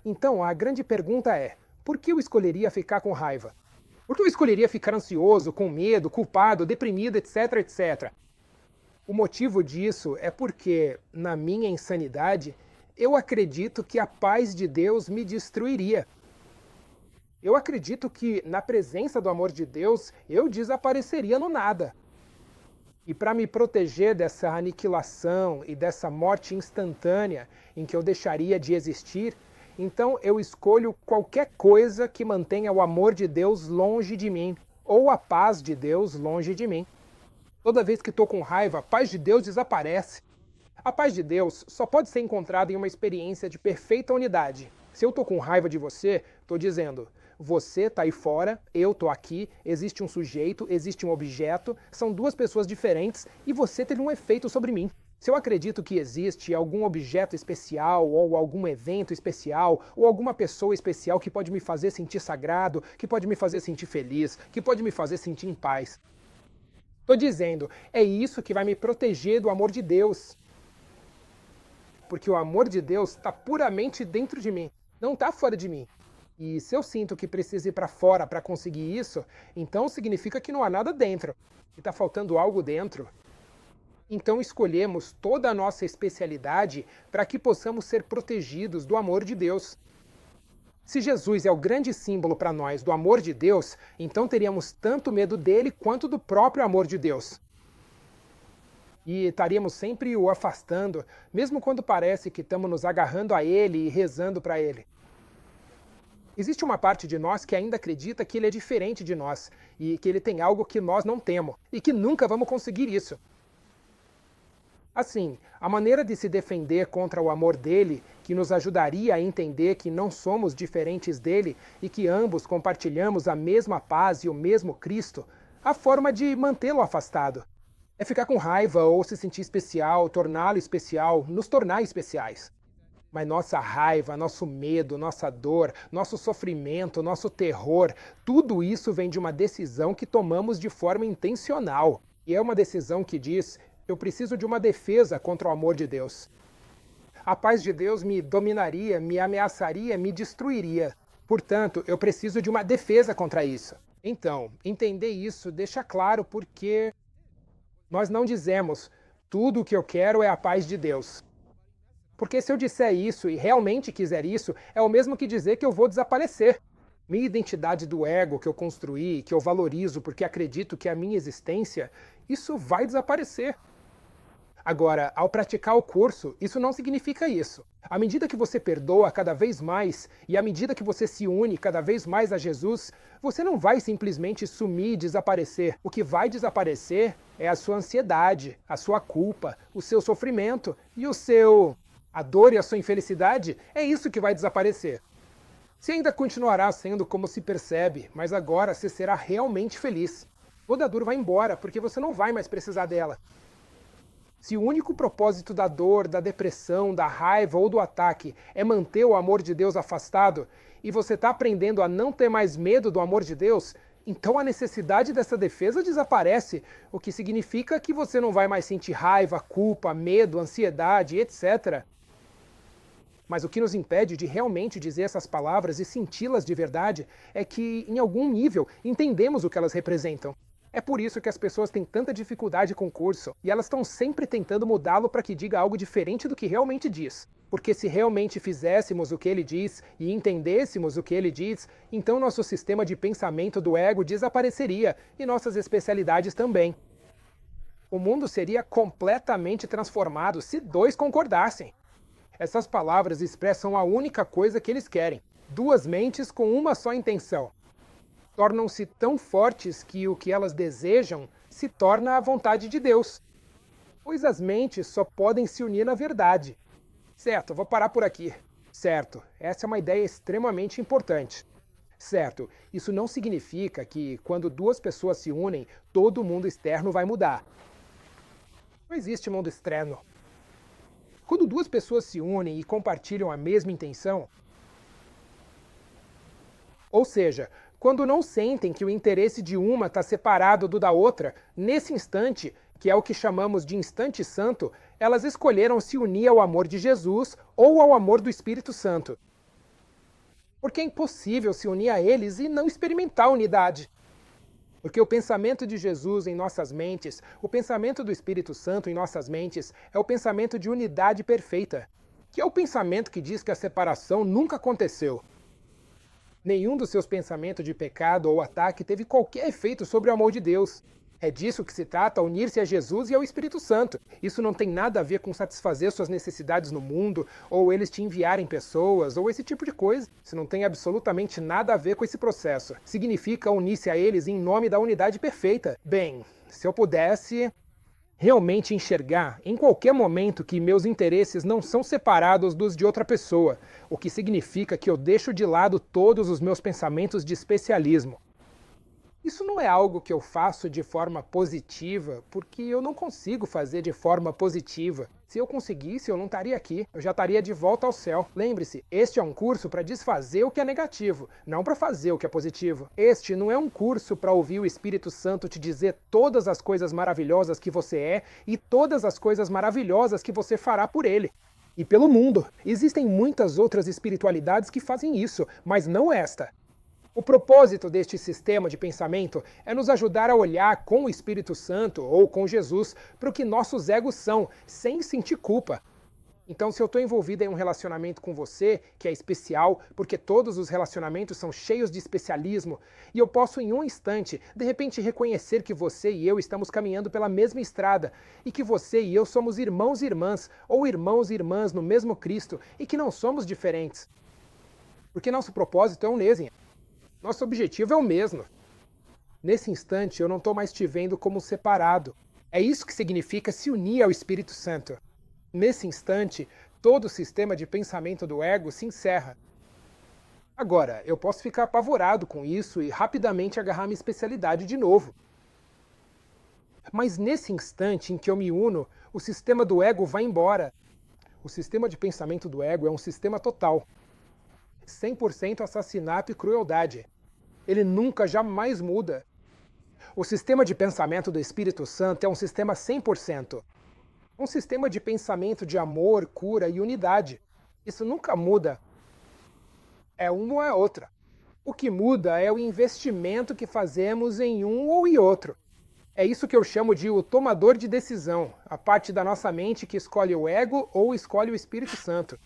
Então, a grande pergunta é, por que eu escolheria ficar com raiva? Por que eu escolheria ficar ansioso, com medo, culpado, deprimido, etc, etc? O motivo disso é porque, na minha insanidade, eu acredito que a paz de Deus me destruiria. Eu acredito que, na presença do amor de Deus, eu desapareceria no nada. E para me proteger dessa aniquilação e dessa morte instantânea em que eu deixaria de existir, então eu escolho qualquer coisa que mantenha o amor de Deus longe de mim, ou a paz de Deus longe de mim. Toda vez que estou com raiva, a paz de Deus desaparece. A paz de Deus só pode ser encontrada em uma experiência de perfeita unidade. Se eu estou com raiva de você, estou dizendo, você está aí fora, eu estou aqui, existe um sujeito, existe um objeto, são duas pessoas diferentes e você teve um efeito sobre mim. Se eu acredito que existe algum objeto especial, ou algum evento especial, ou alguma pessoa especial que pode me fazer sentir sagrado, que pode me fazer sentir feliz, que pode me fazer sentir em paz. Estou dizendo, é isso que vai me proteger do amor de Deus. Porque o amor de Deus está puramente dentro de mim, não está fora de mim. E se eu sinto que preciso ir para fora para conseguir isso, então significa que não há nada dentro, que está faltando algo dentro. Então escolhemos toda a nossa especialidade para que possamos ser protegidos do amor de Deus. Se Jesus é o grande símbolo para nós do amor de Deus, então teríamos tanto medo dele quanto do próprio amor de Deus. E estaríamos sempre o afastando, mesmo quando parece que estamos nos agarrando a ele e rezando para ele. Existe uma parte de nós que ainda acredita que ele é diferente de nós, e que ele tem algo que nós não temos, e que nunca vamos conseguir isso. Assim, a maneira de se defender contra o amor dele, que nos ajudaria a entender que não somos diferentes dele e que ambos compartilhamos a mesma paz e o mesmo Cristo, a forma de mantê-lo afastado. É ficar com raiva ou se sentir especial, torná-lo especial, nos tornar especiais. Mas nossa raiva, nosso medo, nossa dor, nosso sofrimento, nosso terror, tudo isso vem de uma decisão que tomamos de forma intencional. E é uma decisão que diz, eu preciso de uma defesa contra o amor de Deus. A paz de Deus me dominaria, me ameaçaria, me destruiria. Portanto, eu preciso de uma defesa contra isso. Então, entender isso deixa claro porque nós não dizemos, tudo o que eu quero é a paz de Deus. Porque se eu disser isso e realmente quiser isso, é o mesmo que dizer que eu vou desaparecer. Minha identidade do ego que eu construí, que eu valorizo porque acredito que é a minha existência, isso vai desaparecer. Agora, ao praticar o curso, isso não significa isso. À medida que você perdoa cada vez mais, e à medida que você se une cada vez mais a Jesus, você não vai simplesmente sumir e desaparecer. O que vai desaparecer é a sua ansiedade, a sua culpa, o seu sofrimento e a dor e a sua infelicidade, é isso que vai desaparecer. Você ainda continuará sendo como se percebe, mas agora você será realmente feliz. Toda a dor vai embora, porque você não vai mais precisar dela. Se o único propósito da dor, da depressão, da raiva ou do ataque é manter o amor de Deus afastado, e você está aprendendo a não ter mais medo do amor de Deus, Então a necessidade dessa defesa desaparece, o que significa que você não vai mais sentir raiva, culpa, medo, ansiedade, etc. Mas o que nos impede de realmente dizer essas palavras e senti-las de verdade é que, em algum nível, entendemos o que elas representam. É por isso que as pessoas têm tanta dificuldade com o curso, e elas estão sempre tentando mudá-lo para que diga algo diferente do que realmente diz. Porque se realmente fizéssemos o que ele diz e entendêssemos o que ele diz, então nosso sistema de pensamento do ego desapareceria e nossas especialidades também. O mundo seria completamente transformado se dois concordassem. Essas palavras expressam a única coisa que eles querem: duas mentes com uma só intenção. Tornam-se tão fortes que o que elas desejam se torna a vontade de Deus. Pois as mentes só podem se unir na verdade. Certo, vou parar por aqui. Certo, essa é uma ideia extremamente importante. Certo, isso não significa que, quando duas pessoas se unem, todo o mundo externo vai mudar. Não existe mundo externo. Quando duas pessoas se unem e compartilham a mesma intenção, ou seja, quando não sentem que o interesse de uma está separado do da outra, nesse instante, que é o que chamamos de instante santo, elas escolheram se unir ao amor de Jesus ou ao amor do Espírito Santo. Porque é impossível se unir a eles e não experimentar a unidade. Porque o pensamento de Jesus em nossas mentes, o pensamento do Espírito Santo em nossas mentes, é o pensamento de unidade perfeita, que é o pensamento que diz que a separação nunca aconteceu. Nenhum dos seus pensamentos de pecado ou ataque teve qualquer efeito sobre o amor de Deus. É disso que se trata unir-se a Jesus e ao Espírito Santo. Isso não tem nada a ver com satisfazer suas necessidades no mundo, ou eles te enviarem pessoas, ou esse tipo de coisa. Isso não tem absolutamente nada a ver com esse processo. Significa unir-se a eles em nome da unidade perfeita. Bem, se eu pudesse realmente enxergar em qualquer momento que meus interesses não são separados dos de outra pessoa, o que significa que eu deixo de lado todos os meus pensamentos de especialismo. Isso não é algo que eu faço de forma positiva, porque eu não consigo fazer de forma positiva. Se eu conseguisse, eu não estaria aqui, eu já estaria de volta ao céu. Lembre-se, este é um curso para desfazer o que é negativo, não para fazer o que é positivo. Este não é um curso para ouvir o Espírito Santo te dizer todas as coisas maravilhosas que você é e todas as coisas maravilhosas que você fará por ele. E pelo mundo. Existem muitas outras espiritualidades que fazem isso, mas não esta. O propósito deste sistema de pensamento é nos ajudar a olhar com o Espírito Santo ou com Jesus para o que nossos egos são, sem sentir culpa. Então, se eu estou envolvido em um relacionamento com você, que é especial, porque todos os relacionamentos são cheios de especialismo, e eu posso em um instante, de repente, reconhecer que você e eu estamos caminhando pela mesma estrada, e que você e eu somos irmãos e irmãs, ou irmãos e irmãs no mesmo Cristo, e que não somos diferentes. Porque nosso propósito é unésia. Nosso objetivo é o mesmo. Nesse instante, eu não estou mais te vendo como separado. É isso que significa se unir ao Espírito Santo. Nesse instante, todo o sistema de pensamento do ego se encerra. Agora, eu posso ficar apavorado com isso e rapidamente agarrar minha especialidade de novo. Mas nesse instante em que eu me uno, o sistema do ego vai embora. O sistema de pensamento do ego é um sistema total. 100% assassinato e crueldade. Ele nunca, jamais muda. O sistema de pensamento do Espírito Santo é um sistema 100%. Um sistema de pensamento de amor, cura e unidade. Isso nunca muda. É uma ou é outra. O que muda é o investimento que fazemos em um ou em outro. É isso que eu chamo de o tomador de decisão, a parte da nossa mente que escolhe o ego ou escolhe o Espírito Santo.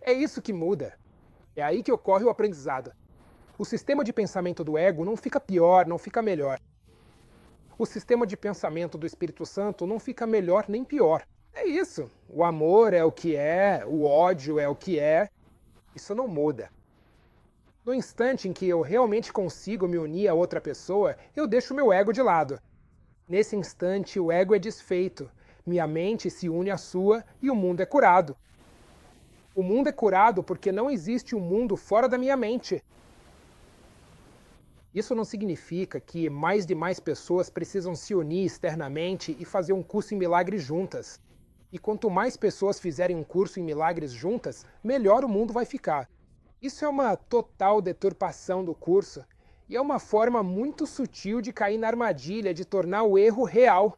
É isso que muda. É aí que ocorre o aprendizado. O sistema de pensamento do ego não fica pior, não fica melhor. O sistema de pensamento do Espírito Santo não fica melhor nem pior. É isso. O amor é o que é, o ódio é o que é. Isso não muda. No instante em que eu realmente consigo me unir a outra pessoa, eu deixo o meu ego de lado. Nesse instante, o ego é desfeito. Minha mente se une à sua e o mundo é curado. O mundo é curado porque não existe um mundo fora da minha mente. Isso não significa que mais e mais pessoas precisam se unir externamente e fazer um curso em milagres juntas. E quanto mais pessoas fizerem um curso em milagres juntas, melhor o mundo vai ficar. Isso é uma total deturpação do curso. E é uma forma muito sutil de cair na armadilha de tornar o erro real.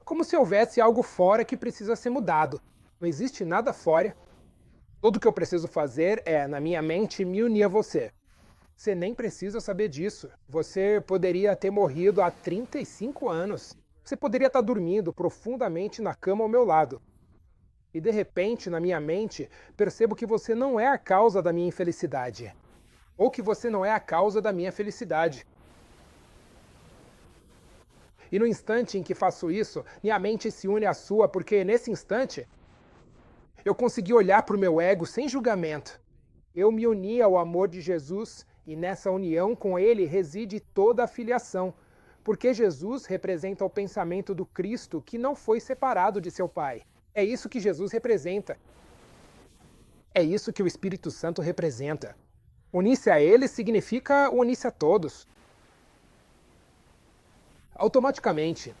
Como se houvesse algo fora que precisa ser mudado. Não existe nada fora. Tudo que eu preciso fazer é, na minha mente, me unir a você. Você nem precisa saber disso. Você poderia ter morrido há 35 anos. Você poderia estar dormindo profundamente na cama ao meu lado. E de repente, na minha mente, percebo que você não é a causa da minha infelicidade. Ou que você não é a causa da minha felicidade. E no instante em que faço isso, minha mente se une à sua, porque nesse instante eu consegui olhar para o meu ego sem julgamento. Eu me uni ao amor de Jesus e nessa união com ele reside toda a filiação, porque Jesus representa o pensamento do Cristo que não foi separado de seu Pai. É isso que Jesus representa. É isso que o Espírito Santo representa. Unir-se a ele significa unir-se a todos. Automaticamente.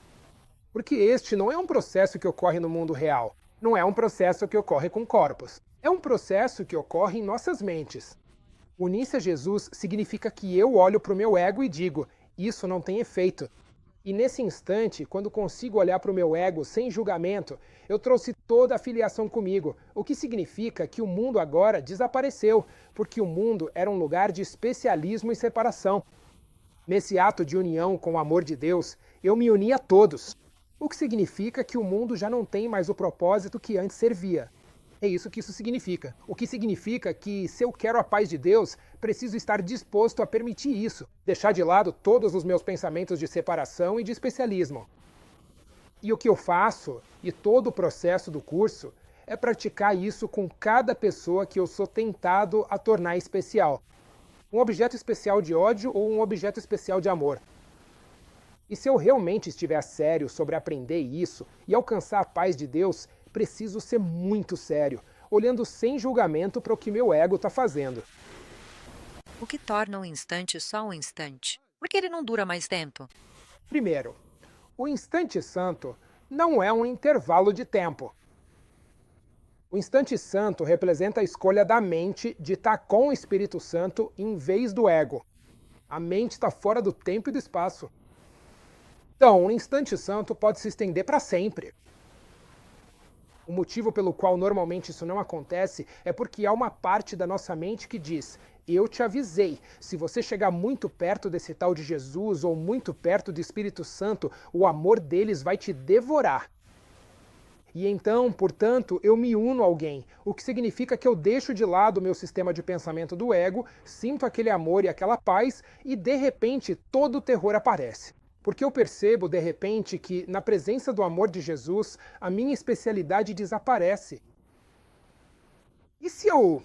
Porque este não é um processo que ocorre no mundo real. Não é um processo que ocorre com corpos. É um processo que ocorre em nossas mentes. Unir-se a Jesus significa que eu olho para o meu ego e digo, isso não tem efeito. E nesse instante, quando consigo olhar para o meu ego sem julgamento, eu trouxe toda a filiação comigo, o que significa que o mundo agora desapareceu, porque o mundo era um lugar de especialismo e separação. Nesse ato de união com o amor de Deus, eu me uni a todos, o que significa que o mundo já não tem mais o propósito que antes servia. É isso que isso significa. O que significa que, se eu quero a paz de Deus, preciso estar disposto a permitir isso, deixar de lado todos os meus pensamentos de separação e de especialismo. E o que eu faço, e todo o processo do curso, é praticar isso com cada pessoa que eu sou tentado a tornar especial. Um objeto especial de ódio ou um objeto especial de amor. E se eu realmente estiver sério sobre aprender isso e alcançar a paz de Deus, preciso ser muito sério, olhando sem julgamento para o que meu ego está fazendo. O que torna um instante só um instante? Por que ele não dura mais tempo? Primeiro, o instante santo não é um intervalo de tempo. O instante santo representa a escolha da mente de estar com o Espírito Santo em vez do ego. A mente está fora do tempo e do espaço. Então, o instante santo pode se estender para sempre. O motivo pelo qual normalmente isso não acontece é porque há uma parte da nossa mente que diz: eu te avisei, se você chegar muito perto desse tal de Jesus ou muito perto do Espírito Santo, o amor deles vai te devorar. E então, portanto, eu me uno a alguém, o que significa que eu deixo de lado o meu sistema de pensamento do ego, sinto aquele amor e aquela paz e, de repente, todo o terror aparece. Porque eu percebo, de repente, que, na presença do amor de Jesus, a minha especialidade desaparece. E se eu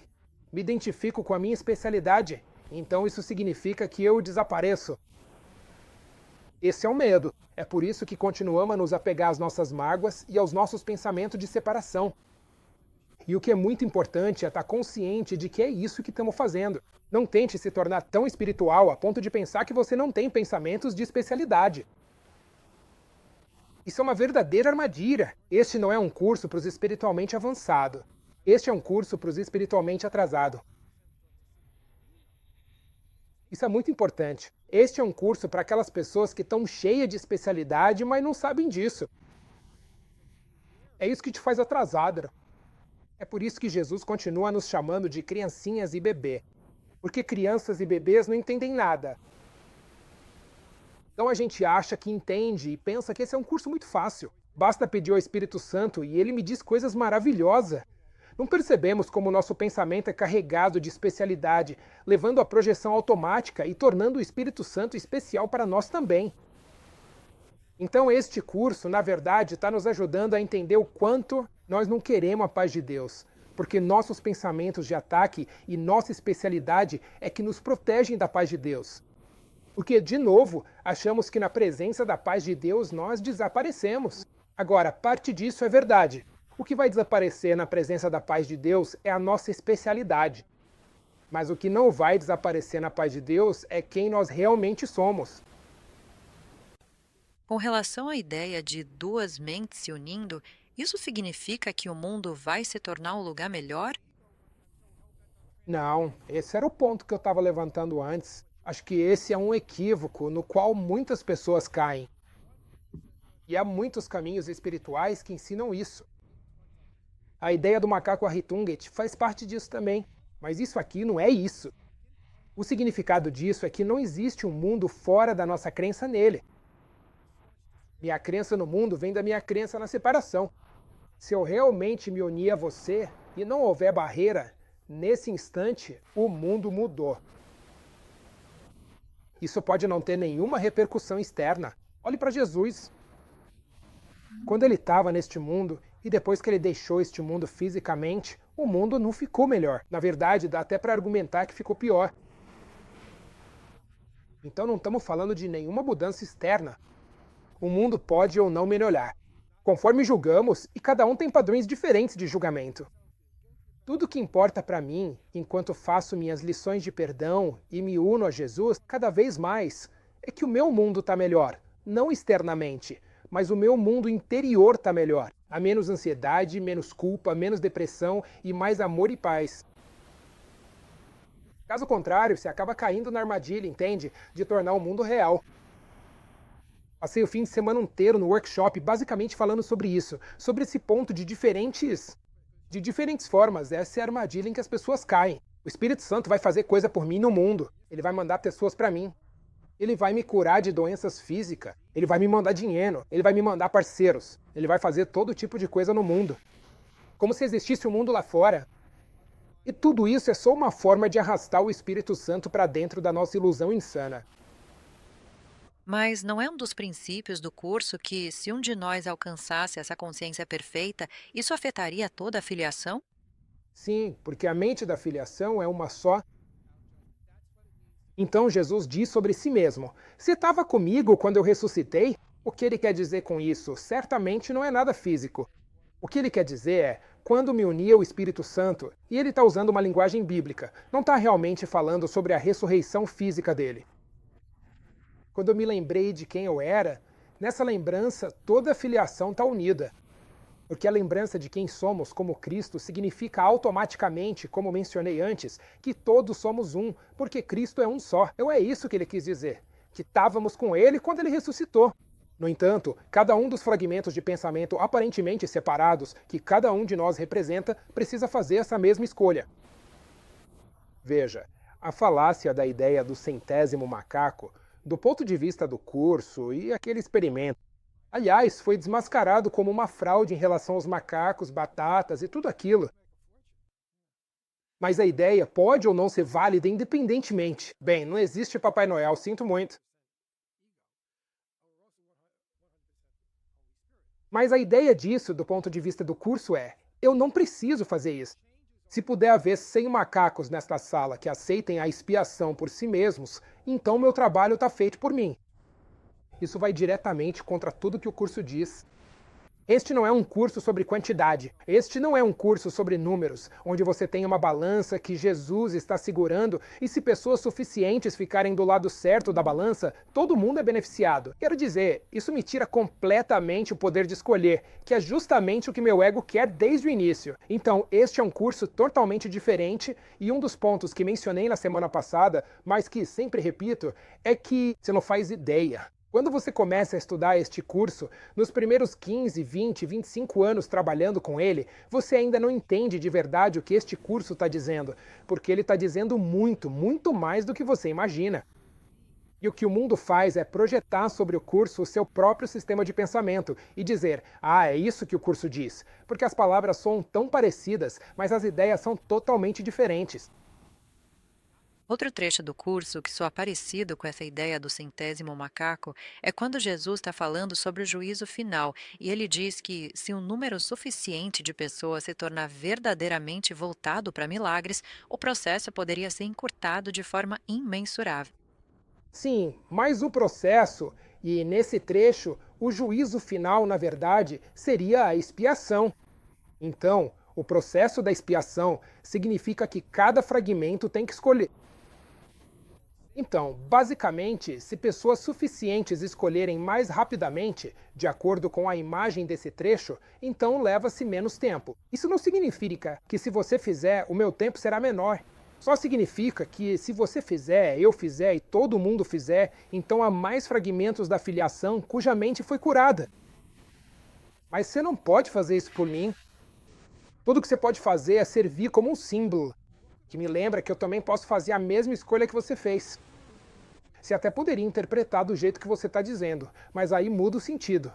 me identifico com a minha especialidade, então isso significa que eu desapareço. Esse é o medo. É por isso que continuamos a nos apegar às nossas mágoas e aos nossos pensamentos de separação. E o que é muito importante é estar consciente de que é isso que estamos fazendo. Não tente se tornar tão espiritual a ponto de pensar que você não tem pensamentos de especialidade. Isso é uma verdadeira armadilha. Este não é um curso para os espiritualmente avançados. Este é um curso para os espiritualmente atrasados. Isso é muito importante. Este é um curso para aquelas pessoas que estão cheias de especialidade, mas não sabem disso. É isso que te faz atrasado. É por isso que Jesus continua nos chamando de criancinhas e bebê. Porque crianças e bebês não entendem nada. Então a gente acha que entende e pensa que esse é um curso muito fácil. Basta pedir ao Espírito Santo e ele me diz coisas maravilhosas. Não percebemos como o nosso pensamento é carregado de especialidade, levando à projeção automática e tornando o Espírito Santo especial para nós também. Então este curso, na verdade, está nos ajudando a entender o quanto nós não queremos a paz de Deus, porque nossos pensamentos de ataque e nossa especialidade é que nos protegem da paz de Deus. Porque, de novo, achamos que na presença da paz de Deus nós desaparecemos. Agora, parte disso é verdade. O que vai desaparecer na presença da paz de Deus é a nossa especialidade. Mas o que não vai desaparecer na paz de Deus é quem nós realmente somos. Com relação à ideia de duas mentes se unindo, isso significa que o mundo vai se tornar um lugar melhor? Não, esse era o ponto que eu estava levantando antes. Acho que esse é um equívoco no qual muitas pessoas caem. E há muitos caminhos espirituais que ensinam isso. A ideia do macaco Arhitunget faz parte disso também, mas isso aqui não é isso. O significado disso é que não existe um mundo fora da nossa crença nele. Minha crença no mundo vem da minha crença na separação. Se eu realmente me unir a você e não houver barreira, nesse instante o mundo mudou. Isso pode não ter nenhuma repercussão externa. Olhe para Jesus. Quando ele estava neste mundo, e depois que ele deixou este mundo fisicamente, o mundo não ficou melhor. Na verdade, dá até para argumentar que ficou pior. Então não estamos falando de nenhuma mudança externa. O mundo pode ou não melhorar, conforme julgamos, e cada um tem padrões diferentes de julgamento. Tudo que importa para mim, enquanto faço minhas lições de perdão e me uno a Jesus cada vez mais, é que o meu mundo está melhor, não externamente, mas o meu mundo interior está melhor. Há menos ansiedade, menos culpa, menos depressão e mais amor e paz. Caso contrário, você acaba caindo na armadilha, entende? De tornar o mundo real. Passei o fim de semana inteiro no workshop basicamente falando sobre isso, sobre esse ponto de diferentes formas. Essa é a armadilha em que as pessoas caem. O Espírito Santo vai fazer coisa por mim no mundo. Ele vai mandar pessoas para mim. Ele vai me curar de doenças físicas. Ele vai me mandar dinheiro. Ele vai me mandar parceiros. Ele vai fazer todo tipo de coisa no mundo. Como se existisse um mundo lá fora. E tudo isso é só uma forma de arrastar o Espírito Santo para dentro da nossa ilusão insana. Mas não é um dos princípios do curso que, se um de nós alcançasse essa consciência perfeita, isso afetaria toda a filiação? Sim, porque a mente da filiação é uma só. Então Jesus diz sobre si mesmo: "Você estava comigo quando eu ressuscitei?" O que ele quer dizer com isso certamente não é nada físico. O que ele quer dizer é: quando me uni ao Espírito Santo, e ele está usando uma linguagem bíblica, não está realmente falando sobre a ressurreição física dele. Quando eu me lembrei de quem eu era, nessa lembrança toda a filiação está unida. Porque a lembrança de quem somos como Cristo significa automaticamente, como mencionei antes, que todos somos um, porque Cristo é um só. Então é isso que ele quis dizer, que estávamos com ele quando ele ressuscitou. No entanto, cada um dos fragmentos de pensamento aparentemente separados, que cada um de nós representa, precisa fazer essa mesma escolha. Veja, a falácia da ideia do centésimo macaco, do ponto de vista do curso e aquele experimento, aliás, foi desmascarado como uma fraude em relação aos macacos, batatas e tudo aquilo. Mas a ideia pode ou não ser válida independentemente. Bem, não existe Papai Noel, sinto muito. Mas a ideia disso, do ponto de vista do curso, é: eu não preciso fazer isso. Se puder haver 100 macacos nesta sala que aceitem a expiação por si mesmos, então meu trabalho está feito por mim. Isso vai diretamente contra tudo que o curso diz. Este não é um curso sobre quantidade. Este não é um curso sobre números, onde você tem uma balança que Jesus está segurando e se pessoas suficientes ficarem do lado certo da balança, todo mundo é beneficiado. Quero dizer, isso me tira completamente o poder de escolher, que é justamente o que meu ego quer desde o início. Então, este é um curso totalmente diferente e um dos pontos que mencionei na semana passada, mas que sempre repito, é que você não faz ideia. Quando você começa a estudar este curso, nos primeiros 15, 20, 25 anos trabalhando com ele, você ainda não entende de verdade o que este curso está dizendo, porque ele está dizendo muito, muito mais do que você imagina. E o que o mundo faz é projetar sobre o curso o seu próprio sistema de pensamento e dizer: ah, é isso que o curso diz, porque as palavras soam tão parecidas, mas as ideias são totalmente diferentes. Outro trecho do curso que soa parecido com essa ideia do centésimo macaco é quando Jesus está falando sobre o juízo final e ele diz que, se um número suficiente de pessoas se tornar verdadeiramente voltado para milagres, o processo poderia ser encurtado de forma imensurável. Sim, mas o processo, e nesse trecho, o juízo final, na verdade, seria a expiação. Então, o processo da expiação significa que cada fragmento tem que escolher. Então, basicamente, se pessoas suficientes escolherem mais rapidamente, de acordo com a imagem desse trecho, então leva-se menos tempo. Isso não significa que se você fizer, o meu tempo será menor. Só significa que se você fizer, eu fizer e todo mundo fizer, então há mais fragmentos da filiação cuja mente foi curada. Mas você não pode fazer isso por mim. Tudo que você pode fazer é servir como um símbolo, que me lembra que eu também posso fazer a mesma escolha que você fez. Você até poderia interpretar do jeito que você está dizendo, mas aí muda o sentido.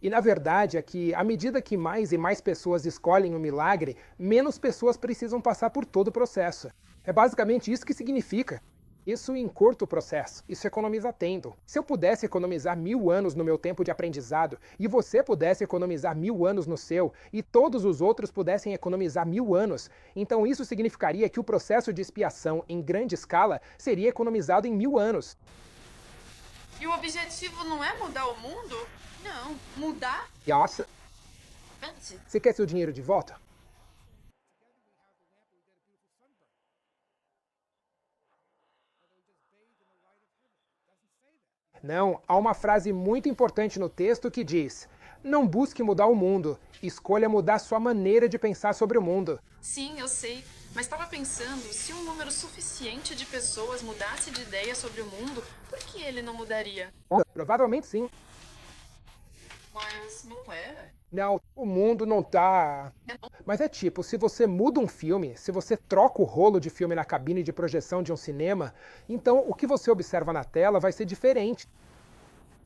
E na verdade é que, à medida que mais e mais pessoas escolhem o milagre, menos pessoas precisam passar por todo o processo. É basicamente isso que significa. Isso encurta o processo, isso economiza tempo. Se eu pudesse economizar 1000 anos no meu tempo de aprendizado, e você pudesse economizar 1000 anos no seu, e todos os outros pudessem economizar 1000 anos, então isso significaria que o processo de expiação em grande escala seria economizado em 1000 anos. E o objetivo não é mudar o mundo? Não, mudar Nossa, antes. você quer seu dinheiro de volta? Não, há uma frase muito importante no texto que diz: não busque mudar o mundo, escolha mudar sua maneira de pensar sobre o mundo. Sim, eu sei. Mas estava pensando, se um número suficiente de pessoas mudasse de ideia sobre o mundo, por que ele não mudaria? Provavelmente sim. Mas não é. Não, o mundo não tá. Mas é tipo, se você muda um filme, se você troca o rolo de filme na cabine de projeção de um cinema, então o que você observa na tela vai ser diferente.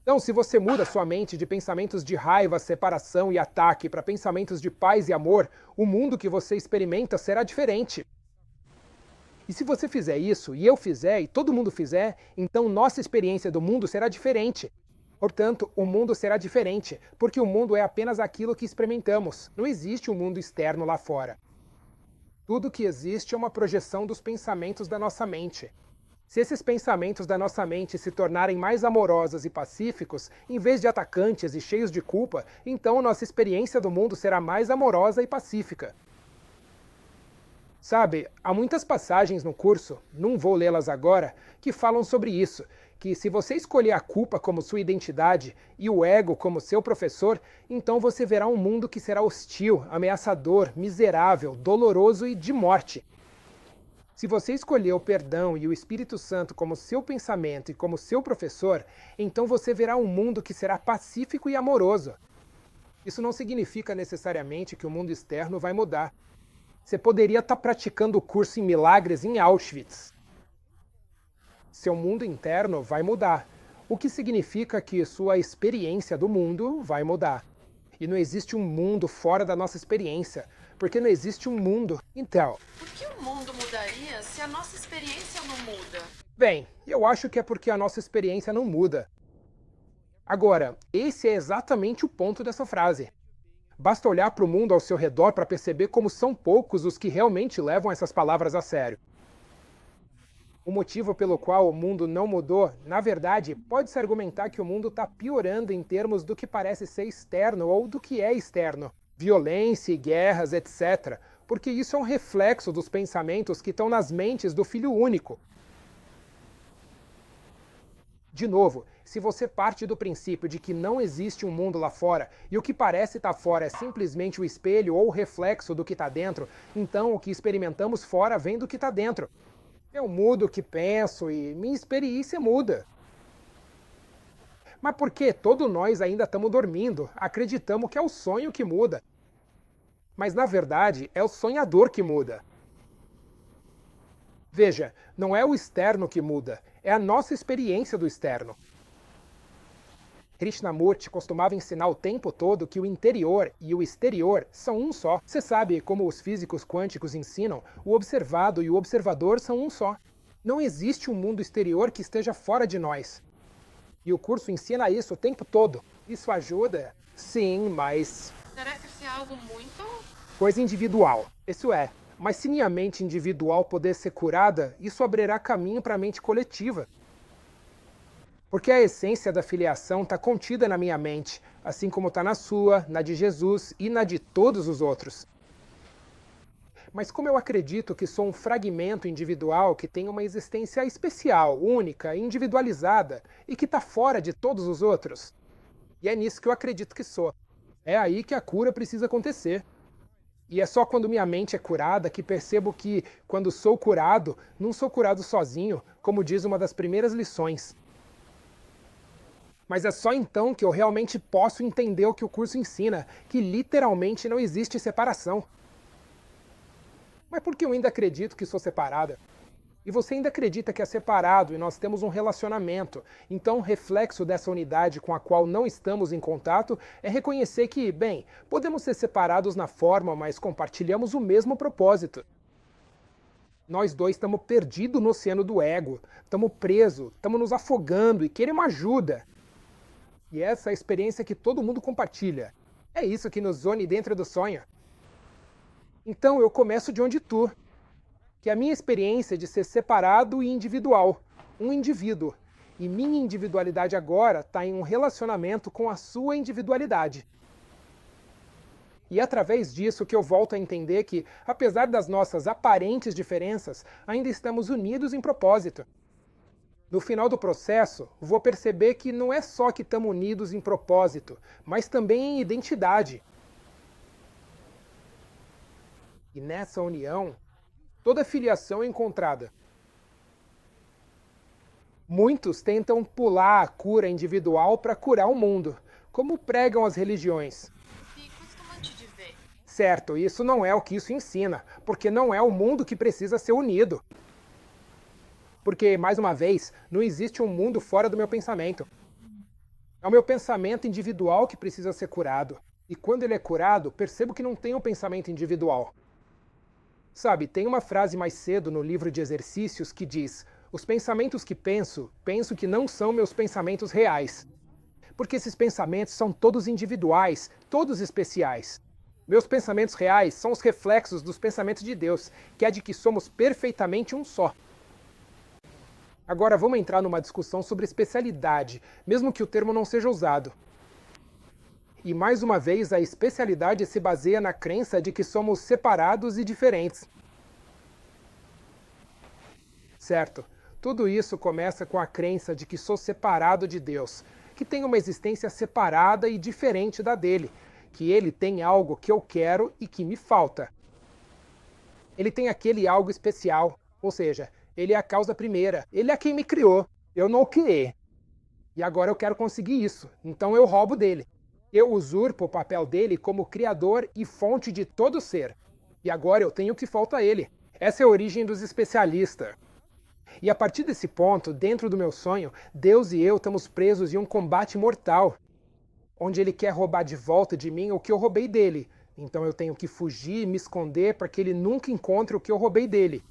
Então, se você muda sua mente de pensamentos de raiva, separação e ataque para pensamentos de paz e amor, o mundo que você experimenta será diferente. E se você fizer isso, e eu fizer, e todo mundo fizer, então nossa experiência do mundo será diferente. Portanto, o mundo será diferente, porque o mundo é apenas aquilo que experimentamos. Não existe um mundo externo lá fora. Tudo que existe é uma projeção dos pensamentos da nossa mente. Se esses pensamentos da nossa mente se tornarem mais amorosos e pacíficos, em vez de atacantes e cheios de culpa, então nossa experiência do mundo será mais amorosa e pacífica. Sabe, há muitas passagens no curso, não vou lê-las agora, que falam sobre isso, que se você escolher a culpa como sua identidade e o ego como seu professor, então você verá um mundo que será hostil, ameaçador, miserável, doloroso e de morte. Se você escolher o perdão e o Espírito Santo como seu pensamento e como seu professor, então você verá um mundo que será pacífico e amoroso. Isso não significa necessariamente que o mundo externo vai mudar. Você poderia estar praticando o curso em milagres em Auschwitz. Seu mundo interno vai mudar, o que significa que sua experiência do mundo vai mudar. E não existe um mundo fora da nossa experiência, porque não existe um mundo. Então, Por que o mundo mudaria se a nossa experiência não muda? bem, eu acho que é porque a nossa experiência não muda. Agora, esse é exatamente o ponto dessa frase. Basta olhar para o mundo ao seu redor para perceber como são poucos os que realmente levam essas palavras a sério. O motivo pelo qual o mundo não mudou, na verdade, pode-se argumentar que o mundo está piorando em termos do que parece ser externo ou do que é externo. Violência, guerras, etc. Porque isso é um reflexo dos pensamentos que estão nas mentes do Filho Único. De novo, se você parte do princípio de que não existe um mundo lá fora e o que parece estar fora é simplesmente o espelho ou o reflexo do que está dentro, então o que experimentamos fora vem do que está dentro. Eu mudo o que penso e minha experiência muda. Mas por que todos nós ainda estamos dormindo? Acreditamos que é o sonho que muda. Mas na verdade é o sonhador que muda. Veja, não é o externo que muda, é a nossa experiência do externo. Krishnamurti costumava ensinar o tempo todo que o interior e o exterior são um só. Você sabe como os físicos quânticos ensinam, o observado e o observador são um só. Não existe um mundo exterior que esteja fora de nós. E o curso ensina isso o tempo todo. Isso ajuda? Sim, mas Parece ser algo muito... coisa individual. Isso é. Mas se minha mente individual puder ser curada, isso abrirá caminho para a mente coletiva. Porque a essência da filiação está contida na minha mente, assim como está na sua, na de Jesus e na de todos os outros. Mas como eu acredito que sou um fragmento individual que tem uma existência especial, única, individualizada e que está fora de todos os outros? E é nisso que eu acredito que sou. É aí que a cura precisa acontecer. E é só quando minha mente é curada que percebo que, quando sou curado, não sou curado sozinho, como diz uma das primeiras lições. Mas é só então que eu realmente posso entender o que o curso ensina, que literalmente não existe separação. Mas por que eu ainda acredito que sou separada? E você ainda acredita que é separado e nós temos um relacionamento. Então, o reflexo dessa unidade com a qual não estamos em contato é reconhecer que, bem, podemos ser separados na forma, mas compartilhamos o mesmo propósito. Nós dois estamos perdidos no oceano do ego, estamos presos, estamos nos afogando e queremos ajuda. E essa é a experiência que todo mundo compartilha. É isso que nos une dentro do sonho. Então eu começo de onde tu, que é a minha experiência de ser separado e individual, um indivíduo. E minha individualidade agora está em um relacionamento com a sua individualidade. E é através disso que eu volto a entender que, apesar das nossas aparentes diferenças, ainda estamos unidos em propósito. No final do processo, vou perceber que não é só que estamos unidos em propósito, mas também em identidade. E nessa união, toda filiação é encontrada. Muitos tentam pular a cura individual para curar o mundo, como pregam as religiões. Fico estimante de ver. Certo, isso não é o que isso ensina, porque não é o mundo que precisa ser unido. Porque, mais uma vez, não existe um mundo fora do meu pensamento. É o meu pensamento individual que precisa ser curado. E quando ele é curado, percebo que não tem um pensamento individual. Sabe, tem uma frase mais cedo no livro de exercícios que diz: os pensamentos que penso, penso que não são meus pensamentos reais. Porque esses pensamentos são todos individuais, todos especiais. Meus pensamentos reais são os reflexos dos pensamentos de Deus, que é de que somos perfeitamente um só. Agora vamos entrar numa discussão sobre especialidade, mesmo que o termo não seja usado. E mais uma vez, a especialidade se baseia na crença de que somos separados e diferentes. Certo, tudo isso começa com a crença de que sou separado de Deus, que tem uma existência separada e diferente da dele, que ele tem algo que eu quero e que me falta. Ele tem aquele algo especial, ou seja, ele é a causa primeira, ele é quem me criou, eu não o criei. E agora eu quero conseguir isso, então eu roubo dele. Eu usurpo o papel dele como criador e fonte de todo ser. E agora eu tenho o que falta a ele. Essa é a origem dos especialistas. E a partir desse ponto, dentro do meu sonho, Deus e eu estamos presos em um combate mortal, onde ele quer roubar de volta de mim o que eu roubei dele. Então eu tenho que fugir e me esconder para que ele nunca encontre o que eu roubei dele.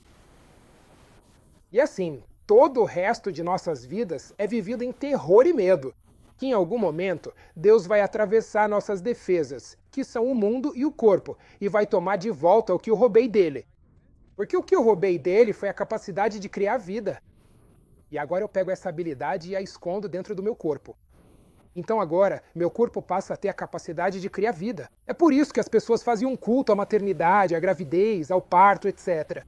E assim, todo o resto de nossas vidas é vivido em terror e medo. Que em algum momento Deus vai atravessar nossas defesas, que são o mundo e o corpo, e vai tomar de volta o que eu roubei dele. Porque o que eu roubei dele foi a capacidade de criar vida. E agora eu pego essa habilidade e a escondo dentro do meu corpo. Então agora, meu corpo passa a ter a capacidade de criar vida. É por isso que as pessoas faziam um culto à maternidade, à gravidez, ao parto, etc.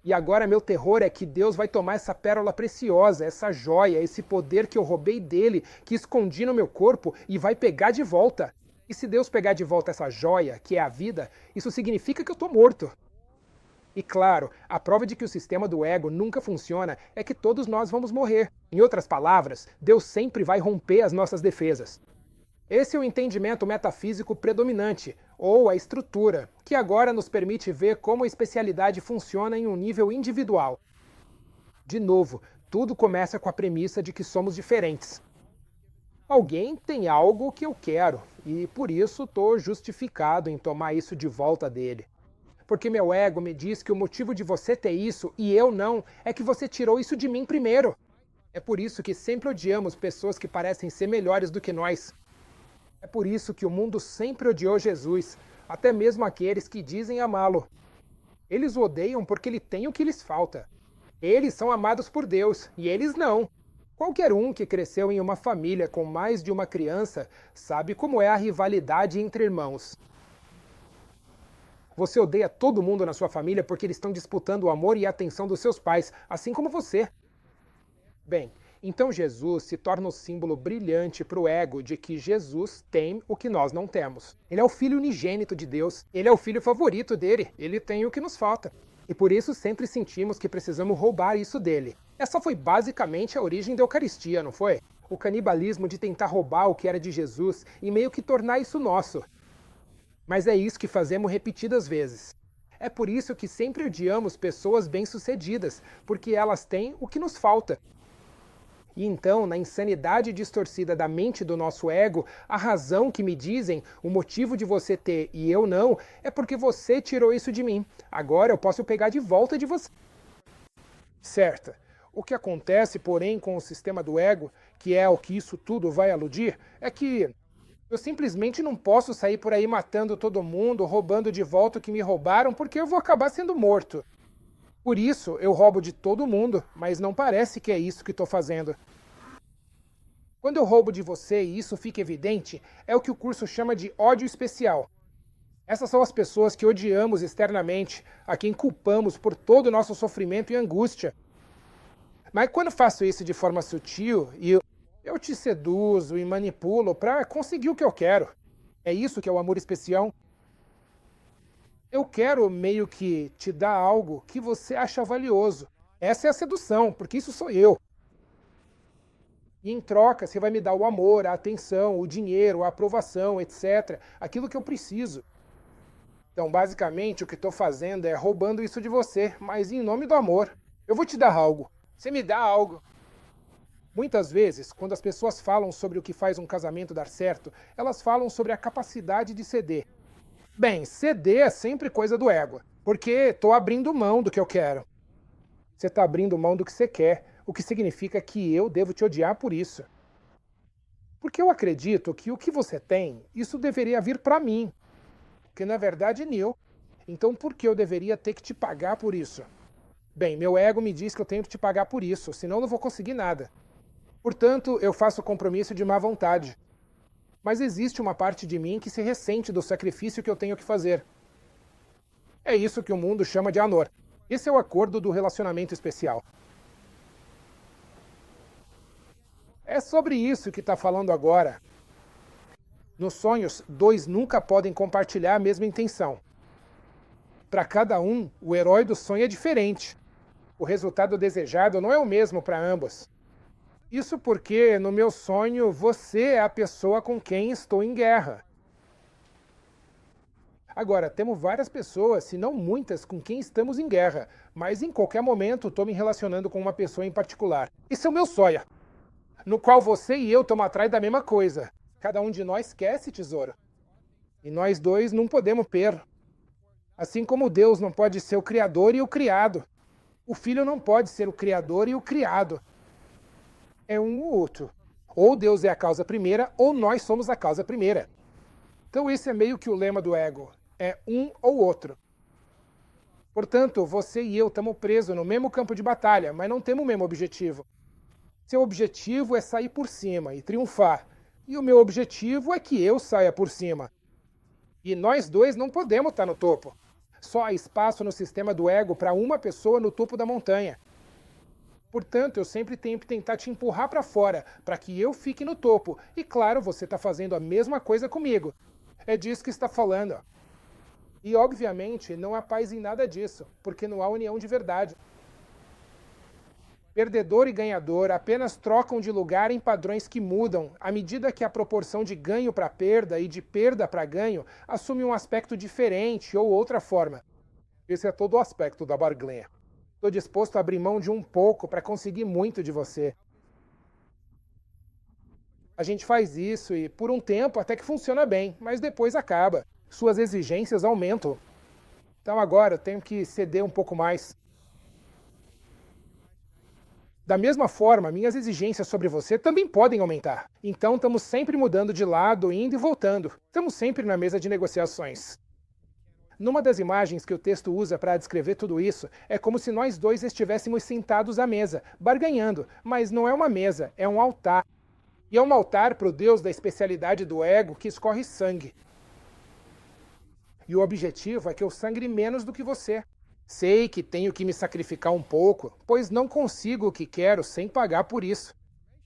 E agora meu terror é que Deus vai tomar essa pérola preciosa, essa joia, esse poder que eu roubei dele, que escondi no meu corpo, e vai pegar de volta. E se Deus pegar de volta essa joia, que é a vida, isso significa que eu estou morto. E claro, a prova de que o sistema do ego nunca funciona é que todos nós vamos morrer. Em outras palavras, Deus sempre vai romper as nossas defesas. Esse é o entendimento metafísico predominante, ou a estrutura, que agora nos permite ver como a especialidade funciona em um nível individual. De novo, tudo começa com a premissa de que somos diferentes. Alguém tem algo que eu quero, e por isso estou justificado em tomar isso de volta dele. Porque meu ego me diz que o motivo de você ter isso e eu não é que você tirou isso de mim primeiro. É por isso que sempre odiamos pessoas que parecem ser melhores do que nós. É por isso que o mundo sempre odiou Jesus, até mesmo aqueles que dizem amá-lo. Eles o odeiam porque ele tem o que lhes falta. Eles são amados por Deus, e eles não. Qualquer um que cresceu em uma família com mais de uma criança sabe como é a rivalidade entre irmãos. Você odeia todo mundo na sua família porque eles estão disputando o amor e a atenção dos seus pais, assim como você. Bem, Então Jesus se torna o símbolo brilhante para o ego de que Jesus tem o que nós não temos. Ele é o Filho unigênito de Deus, ele é o filho favorito dele, ele tem o que nos falta. E por isso sempre sentimos que precisamos roubar isso dele. Essa foi basicamente a origem da Eucaristia, não foi? O canibalismo de tentar roubar o que era de Jesus e meio que tornar isso nosso. Mas é isso que fazemos repetidas vezes. É por isso que sempre odiamos pessoas bem-sucedidas, porque elas têm o que nos falta. E então, na insanidade distorcida da mente do nosso ego, a razão que me dizem, o motivo de você ter e eu não, é porque você tirou isso de mim. Agora eu posso pegar de volta de você. Certo. O que acontece, porém, com o sistema do ego, que é o que isso tudo vai aludir, é que eu simplesmente não posso sair por aí matando todo mundo, roubando de volta o que me roubaram, porque eu vou acabar sendo morto. Por isso, eu roubo de todo mundo, mas não parece que é isso que estou fazendo. Quando eu roubo de você e isso fica evidente, é o que o curso chama de ódio especial. Essas são as pessoas que odiamos externamente, a quem culpamos por todo o nosso sofrimento e angústia. Mas quando faço isso de forma sutil, eu te seduzo e manipulo para conseguir o que eu quero. É isso que é o amor especial. Eu quero meio que te dar algo que você acha valioso. Essa é a sedução, porque isso sou eu. E em troca, você vai me dar o amor, a atenção, o dinheiro, a aprovação, etc. Aquilo que eu preciso. Então, basicamente, o que estou fazendo é roubando isso de você, mas em nome do amor. Eu vou te dar algo. Você me dá algo. Muitas vezes, quando as pessoas falam sobre o que faz um casamento dar certo, elas falam sobre a capacidade de ceder. Bem, ceder é sempre coisa do ego, porque estou abrindo mão do que eu quero. Você está abrindo mão do que você quer, o que significa que eu devo te odiar por isso. Porque eu acredito que o que você tem, isso deveria vir para mim, que na verdade é meu. Então por que eu deveria ter que te pagar por isso? Bem, meu ego me diz que eu tenho que te pagar por isso, senão eu não vou conseguir nada. Portanto, eu faço o compromisso de má vontade. Mas existe uma parte de mim que se ressente do sacrifício que eu tenho que fazer. É isso que o mundo chama de amor. Esse é o acordo do relacionamento especial. É sobre isso que está falando agora. Nos sonhos, dois nunca podem compartilhar a mesma intenção. Para cada um, o herói do sonho é diferente. O resultado desejado não é o mesmo para ambos. Isso porque, no meu sonho, você é a pessoa com quem estou em guerra. Agora, temos várias pessoas, se não muitas, com quem estamos em guerra, mas em qualquer momento estou me relacionando com uma pessoa em particular. Esse é o meu sonho, no qual você e eu estamos atrás da mesma coisa. Cada um de nós quer esse tesouro. E nós dois não podemos per. Assim como Deus não pode ser o Criador e o criado. O Filho não pode ser o Criador e o criado. É um ou outro. Ou Deus é a causa primeira, ou nós somos a causa primeira. Então esse é meio que o lema do ego. É um ou outro. Portanto, você e eu estamos presos no mesmo campo de batalha, mas não temos o mesmo objetivo. Seu objetivo é sair por cima e triunfar. E o meu objetivo é que eu saia por cima. E nós dois não podemos estar no topo. Só há espaço no sistema do ego para uma pessoa no topo da montanha. Portanto, eu sempre tenho que tentar te empurrar para fora, para que eu fique no topo. E claro, você está fazendo a mesma coisa comigo. É disso que está falando. E obviamente não há paz em nada disso, porque não há união de verdade. Perdedor e ganhador apenas trocam de lugar em padrões que mudam à medida que a proporção de ganho para perda e de perda para ganho assume um aspecto diferente ou outra forma. Esse é todo o aspecto da barganha. Estou disposto a abrir mão de um pouco para conseguir muito de você. A gente faz isso e por um tempo até que funciona bem, mas depois acaba. Suas exigências aumentam. Então agora eu tenho que ceder um pouco mais. Da mesma forma, minhas exigências sobre você também podem aumentar. Então estamos sempre mudando de lado, indo e voltando. Estamos sempre na mesa de negociações. Numa das imagens que o texto usa para descrever tudo isso, é como se nós dois estivéssemos sentados à mesa, barganhando, mas não é uma mesa, é um altar. E é um altar para o Deus da especialidade do ego que escorre sangue. E o objetivo é que eu sangre menos do que você. Sei que tenho que me sacrificar um pouco, pois não consigo o que quero sem pagar por isso.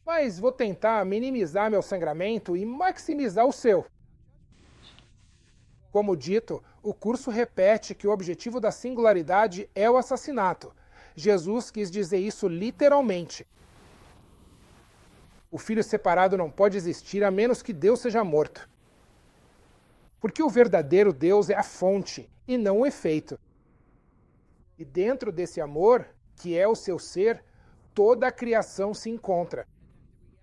mas vou tentar minimizar meu sangramento e maximizar o seu. Como dito, o curso repete que o objetivo da singularidade é o assassinato. Jesus quis dizer isso literalmente. O filho separado não pode existir a menos que Deus seja morto. Porque o verdadeiro Deus é a fonte e não o efeito. E dentro desse amor, que é o seu ser, toda a criação se encontra.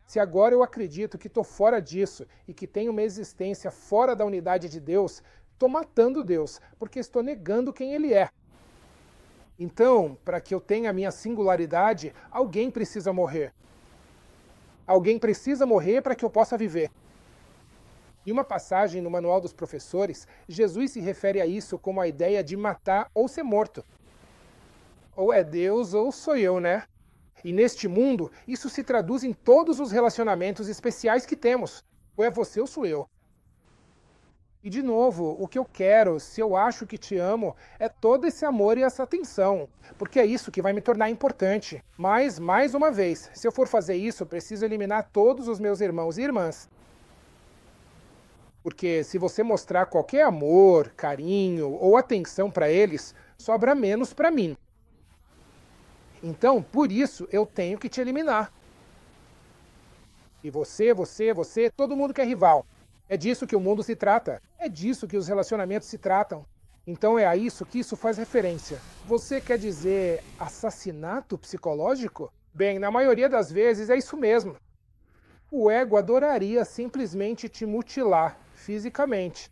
Se agora eu acredito que estou fora disso e que tenho uma existência fora da unidade de Deus, estou matando Deus, porque estou negando quem Ele é. Então, para que eu tenha a minha singularidade, alguém precisa morrer. Alguém precisa morrer para que eu possa viver. Em uma passagem no Manual dos Professores, Jesus se refere a isso como a ideia de matar ou ser morto. Ou é Deus ou sou eu, né? E neste mundo, isso se traduz em todos os relacionamentos especiais que temos. Ou é você ou sou eu. E de novo, o que eu quero, se eu acho que te amo, é todo esse amor e essa atenção. Porque é isso que vai me tornar importante. Mas, mais uma vez, se eu for fazer isso, preciso eliminar todos os meus irmãos e irmãs. Porque se você mostrar qualquer amor, carinho ou atenção para eles, sobra menos para mim. Então, por isso, eu tenho que te eliminar. E você, todo mundo que é rival. É disso que o mundo se trata. É disso que os relacionamentos se tratam. Então é a isso que isso faz referência. Você quer dizer assassinato psicológico? Bem, na maioria das vezes é isso mesmo. O ego adoraria simplesmente te mutilar fisicamente.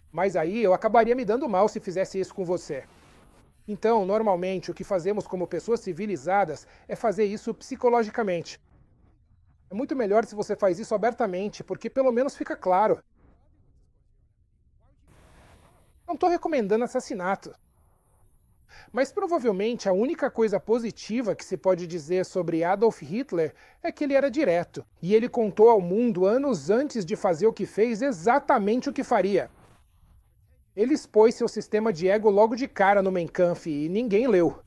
Mas aí eu acabaria me dando mal se fizesse isso com você. Então, normalmente, o que fazemos como pessoas civilizadas é fazer isso psicologicamente. É muito melhor se você faz isso abertamente, porque pelo menos fica claro. Não estou recomendando assassinato. Mas provavelmente a única coisa positiva que se pode dizer sobre Adolf Hitler é que ele era direto. E ele contou ao mundo anos antes de fazer o que fez exatamente o que faria. Ele expôs seu sistema de ego logo de cara no Mein Kampf e ninguém leu.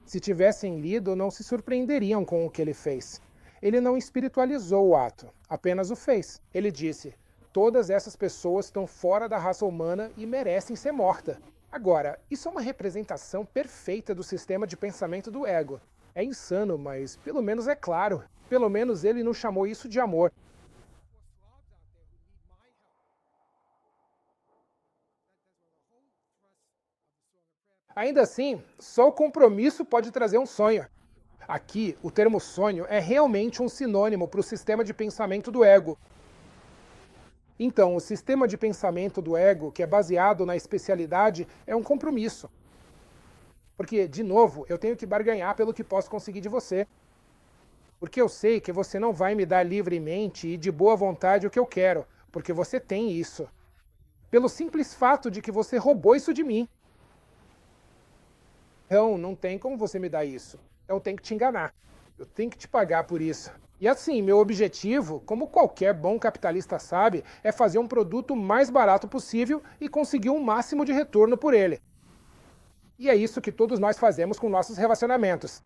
Se tivessem lido, não se surpreenderiam com o que ele fez. Ele não espiritualizou o ato, apenas o fez. Ele disse: todas essas pessoas estão fora da raça humana e merecem ser mortas. Agora, isso é uma representação perfeita do sistema de pensamento do ego. É insano, mas pelo menos é claro. Pelo menos ele não chamou isso de amor. Ainda assim, só o compromisso pode trazer um sonho. Aqui, o termo sonho é realmente um sinônimo para o sistema de pensamento do ego. Então, o sistema de pensamento do ego, que é baseado na especialidade, é um compromisso. Porque, de novo, eu tenho que barganhar pelo que posso conseguir de você. Porque eu sei que você não vai me dar livremente e de boa vontade o que eu quero, porque você tem isso. Pelo simples fato de que você roubou isso de mim. Então, não tem como você me dar isso. Eu tenho que te enganar. Eu tenho que te pagar por isso. E assim, meu objetivo, como qualquer bom capitalista sabe, é fazer um produto o mais barato possível e conseguir um máximo de retorno por ele. E é isso que todos nós fazemos com nossos relacionamentos.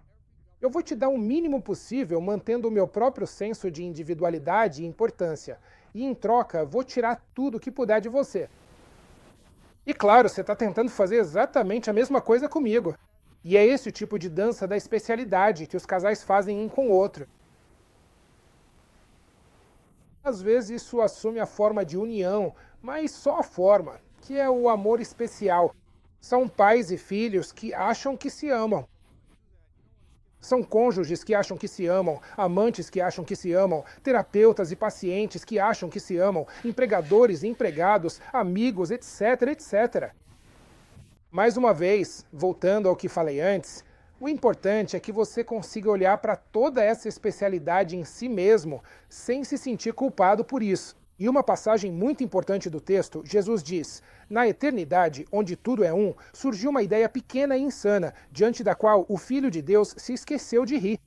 Eu vou te dar o mínimo possível, mantendo o meu próprio senso de individualidade e importância. E em troca, vou tirar tudo o que puder de você. E claro, você está tentando fazer exatamente a mesma coisa comigo. E é esse o tipo de dança da especialidade que os casais fazem um com o outro. Às vezes isso assume a forma de união, mas só a forma, que é o amor especial. São pais e filhos que acham que se amam. São cônjuges que acham que se amam, amantes que acham que se amam, terapeutas e pacientes que acham que se amam, empregadores e empregados, amigos, etc, etc. Mais uma vez, voltando ao que falei antes, o importante é que você consiga olhar para toda essa especialidade em si mesmo, sem se sentir culpado por isso. Em uma passagem muito importante do texto, Jesus diz: na eternidade, onde tudo é um, surgiu uma ideia pequena e insana, diante da qual o Filho de Deus se esqueceu de rir.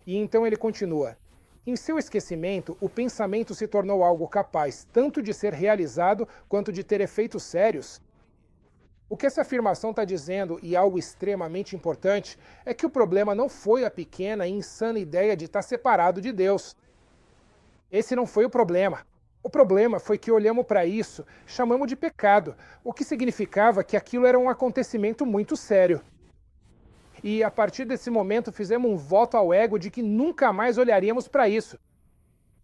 E então ele continua: em seu esquecimento, o pensamento se tornou algo capaz tanto de ser realizado quanto de ter efeitos sérios. O que essa afirmação está dizendo, e algo extremamente importante, é que o problema não foi a pequena e insana ideia de estar separado de Deus. Esse não foi o problema. O problema foi que olhamos para isso, chamamos de pecado, o que significava que aquilo era um acontecimento muito sério. E a partir desse momento fizemos um voto ao ego de que nunca mais olharíamos para isso.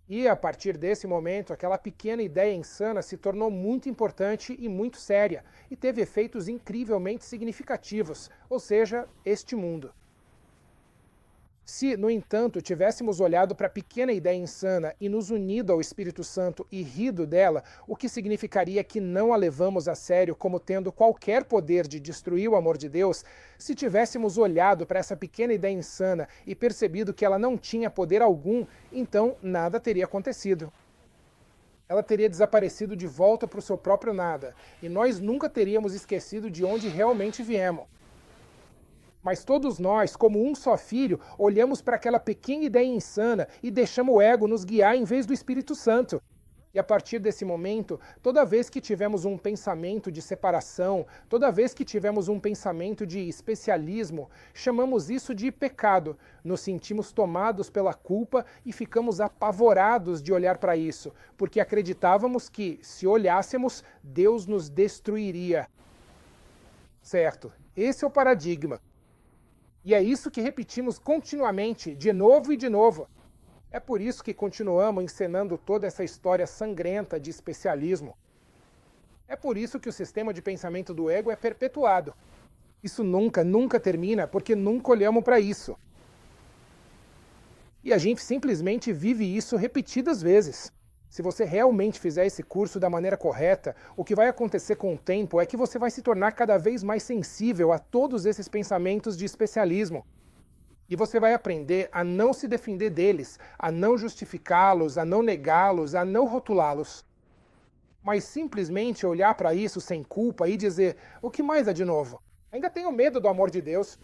E a partir desse momento, aquela pequena ideia insana se tornou muito importante e muito séria, e teve efeitos incrivelmente significativos, ou seja, este mundo. Se, no entanto, tivéssemos olhado para a pequena ideia insana e nos unido ao Espírito Santo e rido dela, o que significaria que não a levamos a sério como tendo qualquer poder de destruir o amor de Deus, se tivéssemos olhado para essa pequena ideia insana e percebido que ela não tinha poder algum, então nada teria acontecido. Ela teria desaparecido de volta para o seu próprio nada, e nós nunca teríamos esquecido de onde realmente viemos. Mas todos nós, como um só filho, olhamos para aquela pequena ideia insana e deixamos o ego nos guiar em vez do Espírito Santo. E a partir desse momento, toda vez que tivemos um pensamento de separação, toda vez que tivemos um pensamento de especialismo, chamamos isso de pecado. Nos sentimos tomados pela culpa e ficamos apavorados de olhar para isso, porque acreditávamos que, se olhássemos, Deus nos destruiria. Certo, esse é o paradigma. E é isso que repetimos continuamente, de novo e de novo. É por isso que continuamos encenando toda essa história sangrenta de especialismo. É por isso que o sistema de pensamento do ego é perpetuado. Isso nunca termina, porque nunca olhamos para isso. E a gente simplesmente vive isso repetidas vezes. Se você realmente fizer esse curso da maneira correta, o que vai acontecer com o tempo é que você vai se tornar cada vez mais sensível a todos esses pensamentos de especialismo. E você vai aprender a não se defender deles, a não justificá-los, a não negá-los, a não rotulá-los. Mas simplesmente olhar para isso sem culpa e dizer, o que mais é de novo? Ainda tenho medo do amor de Deus.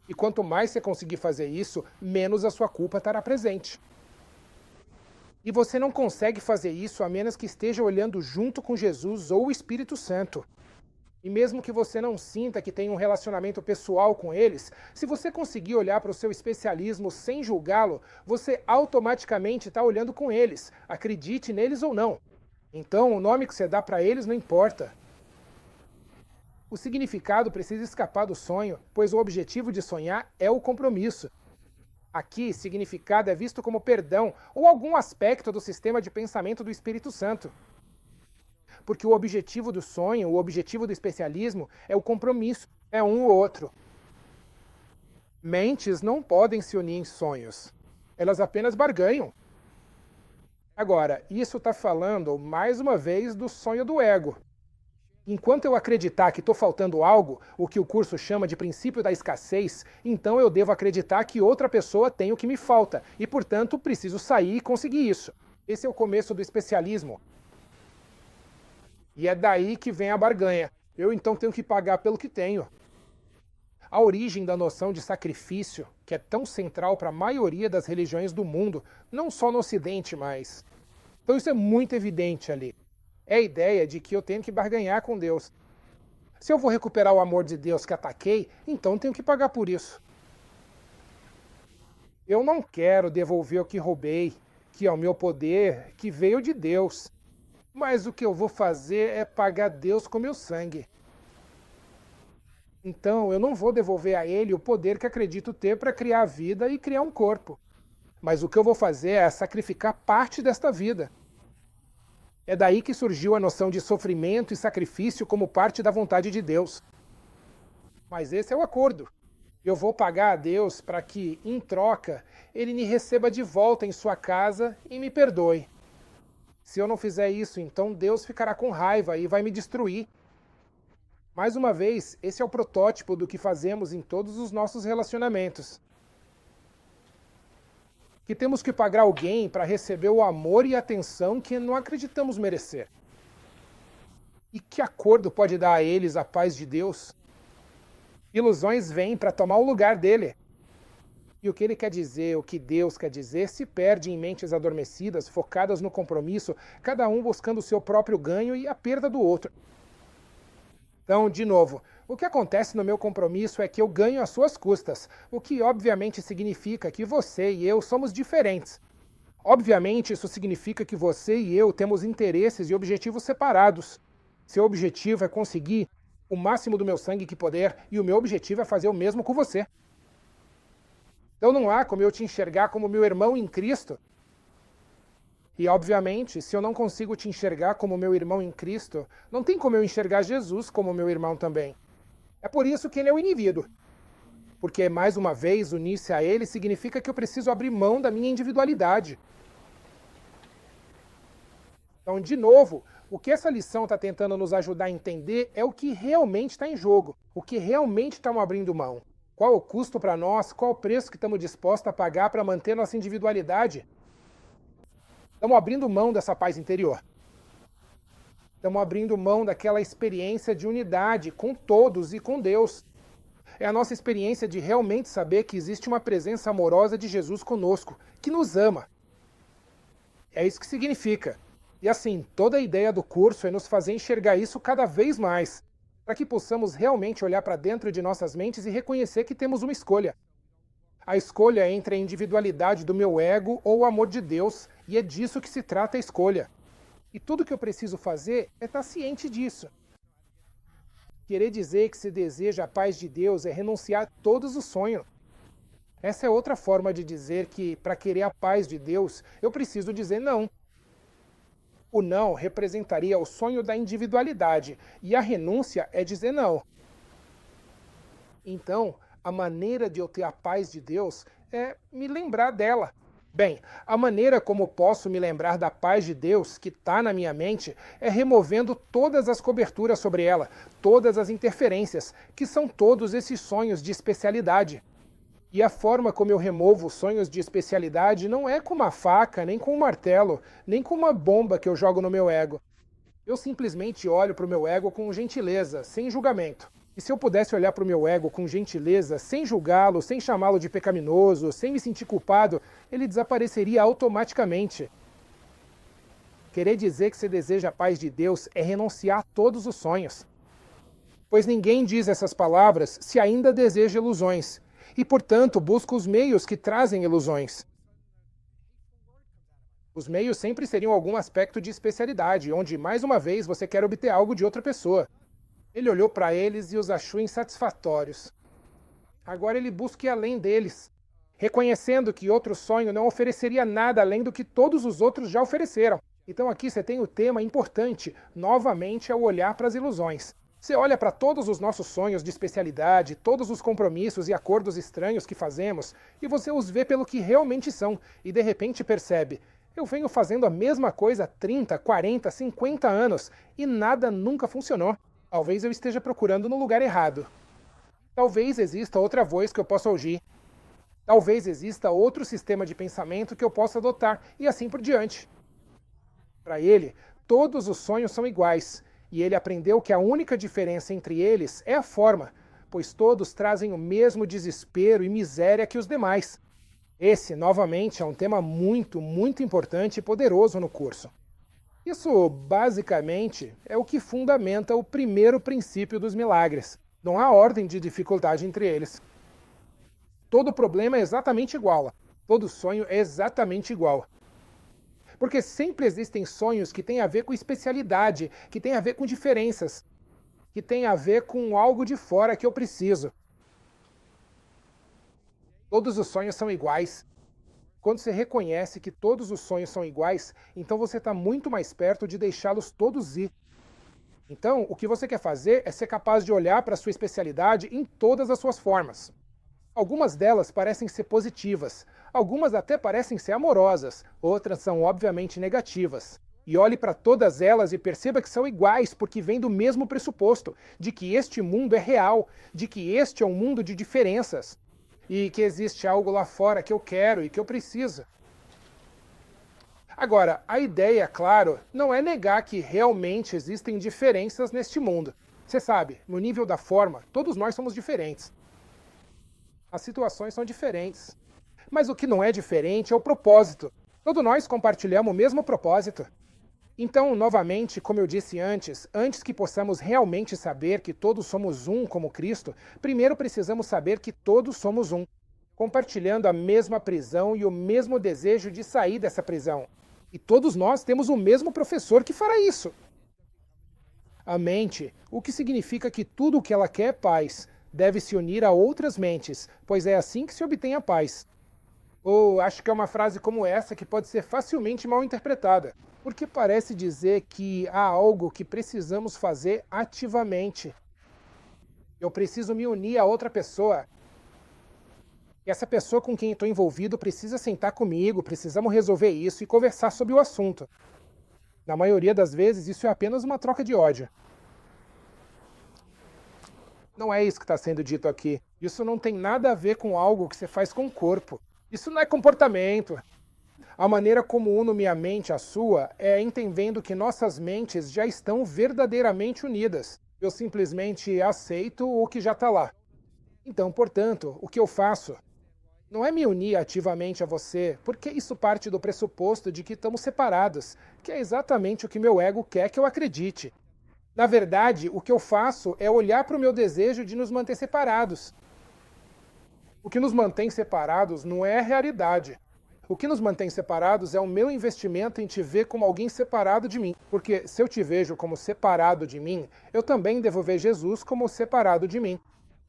E quanto mais você conseguir fazer isso, menos a sua culpa estará presente. E você não consegue fazer isso a menos que esteja olhando junto com Jesus ou o Espírito Santo. E mesmo que você não sinta que tem um relacionamento pessoal com eles, se você conseguir olhar para o seu especialismo sem julgá-lo, você automaticamente está olhando com eles, acredite neles ou não. Então o nome que você dá para eles não importa. O significado precisa escapar do sonho, pois o objetivo de sonhar é o compromisso. Aqui, significado é visto como perdão ou algum aspecto do sistema de pensamento do Espírito Santo. Porque o objetivo do sonho, o objetivo do especialismo, é o compromisso, é um ou outro. Mentes não podem se unir em sonhos. Elas apenas barganham. Agora, isso está falando, mais uma vez, do sonho do ego. Enquanto eu acreditar que estou faltando algo, o que o curso chama de princípio da escassez, então eu devo acreditar que outra pessoa tem o que me falta, e portanto preciso sair e conseguir isso. Esse é o começo do especialismo. E é daí que vem a barganha. Eu então tenho que pagar pelo que tenho. A origem da noção de sacrifício, que é tão central para a maioria das religiões do mundo, não só no Ocidente, mas... Então isso é muito evidente ali. É a ideia de que eu tenho que barganhar com Deus. Se eu vou recuperar o amor de Deus que ataquei, então tenho que pagar por isso. Eu não quero devolver o que roubei, que é o meu poder, que veio de Deus. Mas o que eu vou fazer é pagar Deus com meu sangue. Então eu não vou devolver a Ele o poder que acredito ter para criar a vida e criar um corpo. Mas o que eu vou fazer é sacrificar parte desta vida. É daí que surgiu a noção de sofrimento e sacrifício como parte da vontade de Deus. Mas esse é o acordo. Eu vou pagar a Deus para que, em troca, Ele me receba de volta em sua casa e me perdoe. Se eu não fizer isso, então Deus ficará com raiva e vai me destruir. Mais uma vez, esse é o protótipo do que fazemos em todos os nossos relacionamentos. Que temos que pagar alguém para receber o amor e a atenção que não acreditamos merecer. E que acordo pode dar a eles a paz de Deus? Ilusões vêm para tomar o lugar dele. E o que ele quer dizer, o que Deus quer dizer, se perde em mentes adormecidas, focadas no compromisso, cada um buscando o seu próprio ganho e a perda do outro. Então, de novo, o que acontece no meu compromisso é que eu ganho às suas custas, o que obviamente significa que você e eu somos diferentes. Obviamente, isso significa que você e eu temos interesses e objetivos separados. Seu objetivo é conseguir o máximo do meu sangue que puder, e o meu objetivo é fazer o mesmo com você. Então não há como eu te enxergar como meu irmão em Cristo. E, obviamente, se eu não consigo te enxergar como meu irmão em Cristo, não tem como eu enxergar Jesus como meu irmão também. É por isso que ele é o indivíduo. Porque, mais uma vez, unir-se a ele significa que eu preciso abrir mão da minha individualidade. Então, de novo, o que essa lição está tentando nos ajudar a entender é o que realmente está em jogo, o que realmente estamos abrindo mão. Qual o custo para nós, qual o preço que estamos dispostos a pagar para manter nossa individualidade? Estamos abrindo mão dessa paz interior. Estamos abrindo mão daquela experiência de unidade com todos e com Deus. É a nossa experiência de realmente saber que existe uma presença amorosa de Jesus conosco, que nos ama. É isso que significa. E assim, toda a ideia do curso é nos fazer enxergar isso cada vez mais, para que possamos realmente olhar para dentro de nossas mentes e reconhecer que temos uma escolha. A escolha é entre a individualidade do meu ego ou o amor de Deus, e é disso que se trata a escolha. E tudo que eu preciso fazer é estar ciente disso. Querer dizer que se deseja a paz de Deus é renunciar a todos os sonhos. Essa é outra forma de dizer que, para querer a paz de Deus, eu preciso dizer não. O não representaria o sonho da individualidade, e a renúncia é dizer não. Então, a maneira de eu ter a paz de Deus é me lembrar dela. Bem, a maneira como posso me lembrar da paz de Deus que está na minha mente é removendo todas as coberturas sobre ela, todas as interferências, que são todos esses sonhos de especialidade. E a forma como eu removo os sonhos de especialidade não é com uma faca, nem com um martelo, nem com uma bomba que eu jogo no meu ego. Eu simplesmente olho para o meu ego com gentileza, sem julgamento. E se eu pudesse olhar para o meu ego com gentileza, sem julgá-lo, sem chamá-lo de pecaminoso, sem me sentir culpado, ele desapareceria automaticamente. Querer dizer que se deseja a paz de Deus é renunciar a todos os sonhos. Pois ninguém diz essas palavras se ainda deseja ilusões, e, portanto, busca os meios que trazem ilusões. Os meios sempre seriam algum aspecto de especialidade, onde, mais uma vez, você quer obter algo de outra pessoa. Ele olhou para eles e os achou insatisfatórios. Agora ele busca ir além deles, reconhecendo que outro sonho não ofereceria nada além do que todos os outros já ofereceram. Então aqui você tem o tema importante, novamente, é o olhar para as ilusões. Você olha para todos os nossos sonhos de especialidade, todos os compromissos e acordos estranhos que fazemos, e você os vê pelo que realmente são, e de repente percebe: eu venho fazendo a mesma coisa há 30, 40, 50 anos, e nada nunca funcionou. Talvez eu esteja procurando no lugar errado. Talvez exista outra voz que eu possa ouvir. Talvez exista outro sistema de pensamento que eu possa adotar, e assim por diante. Para ele, todos os sonhos são iguais, e ele aprendeu que a única diferença entre eles é a forma, pois todos trazem o mesmo desespero e miséria que os demais. Esse, novamente, é um tema muito, muito importante e poderoso no curso. Isso, basicamente, é o que fundamenta o primeiro princípio dos milagres. Não há ordem de dificuldade entre eles. Todo problema é exatamente igual. Todo sonho é exatamente igual. Porque sempre existem sonhos que têm a ver com especialidade, que têm a ver com diferenças, que têm a ver com algo de fora que eu preciso. Todos os sonhos são iguais. Quando você reconhece que todos os sonhos são iguais, então você está muito mais perto de deixá-los todos ir. Então, o que você quer fazer é ser capaz de olhar para a sua especialidade em todas as suas formas. Algumas delas parecem ser positivas, algumas até parecem ser amorosas, outras são obviamente negativas. E olhe para todas elas e perceba que são iguais, porque vêm do mesmo pressuposto, de que este mundo é real, de que este é um mundo de diferenças. E que existe algo lá fora que eu quero e que eu preciso. Agora, a ideia, claro, não é negar que realmente existem diferenças neste mundo. Você sabe, no nível da forma, todos nós somos diferentes. As situações são diferentes. Mas o que não é diferente é o propósito. Todos nós compartilhamos o mesmo propósito. Então, novamente, como eu disse antes que possamos realmente saber que todos somos um como Cristo, primeiro precisamos saber que todos somos um, compartilhando a mesma prisão e o mesmo desejo de sair dessa prisão. E todos nós temos o mesmo professor que fará isso. A mente, o que significa que tudo o que ela quer é paz, deve se unir a outras mentes, pois é assim que se obtém a paz. Ou acho que é uma frase como essa que pode ser facilmente mal interpretada, porque parece dizer que há algo que precisamos fazer ativamente. Eu preciso me unir a outra pessoa. E essa pessoa com quem estou envolvido precisa sentar comigo, precisamos resolver isso e conversar sobre o assunto. Na maioria das vezes, isso é apenas uma troca de ódio. Não é isso que está sendo dito aqui. Isso não tem nada a ver com algo que você faz com o corpo. Isso não é comportamento. A maneira como uno minha mente à sua é entendendo que nossas mentes já estão verdadeiramente unidas. Eu simplesmente aceito o que já está lá. Então, portanto, o que eu faço não é me unir ativamente a você, porque isso parte do pressuposto de que estamos separados, que é exatamente o que meu ego quer que eu acredite. Na verdade, o que eu faço é olhar para o meu desejo de nos manter separados. O que nos mantém separados não é a realidade. O que nos mantém separados é o meu investimento em te ver como alguém separado de mim. Porque se eu te vejo como separado de mim, eu também devo ver Jesus como separado de mim.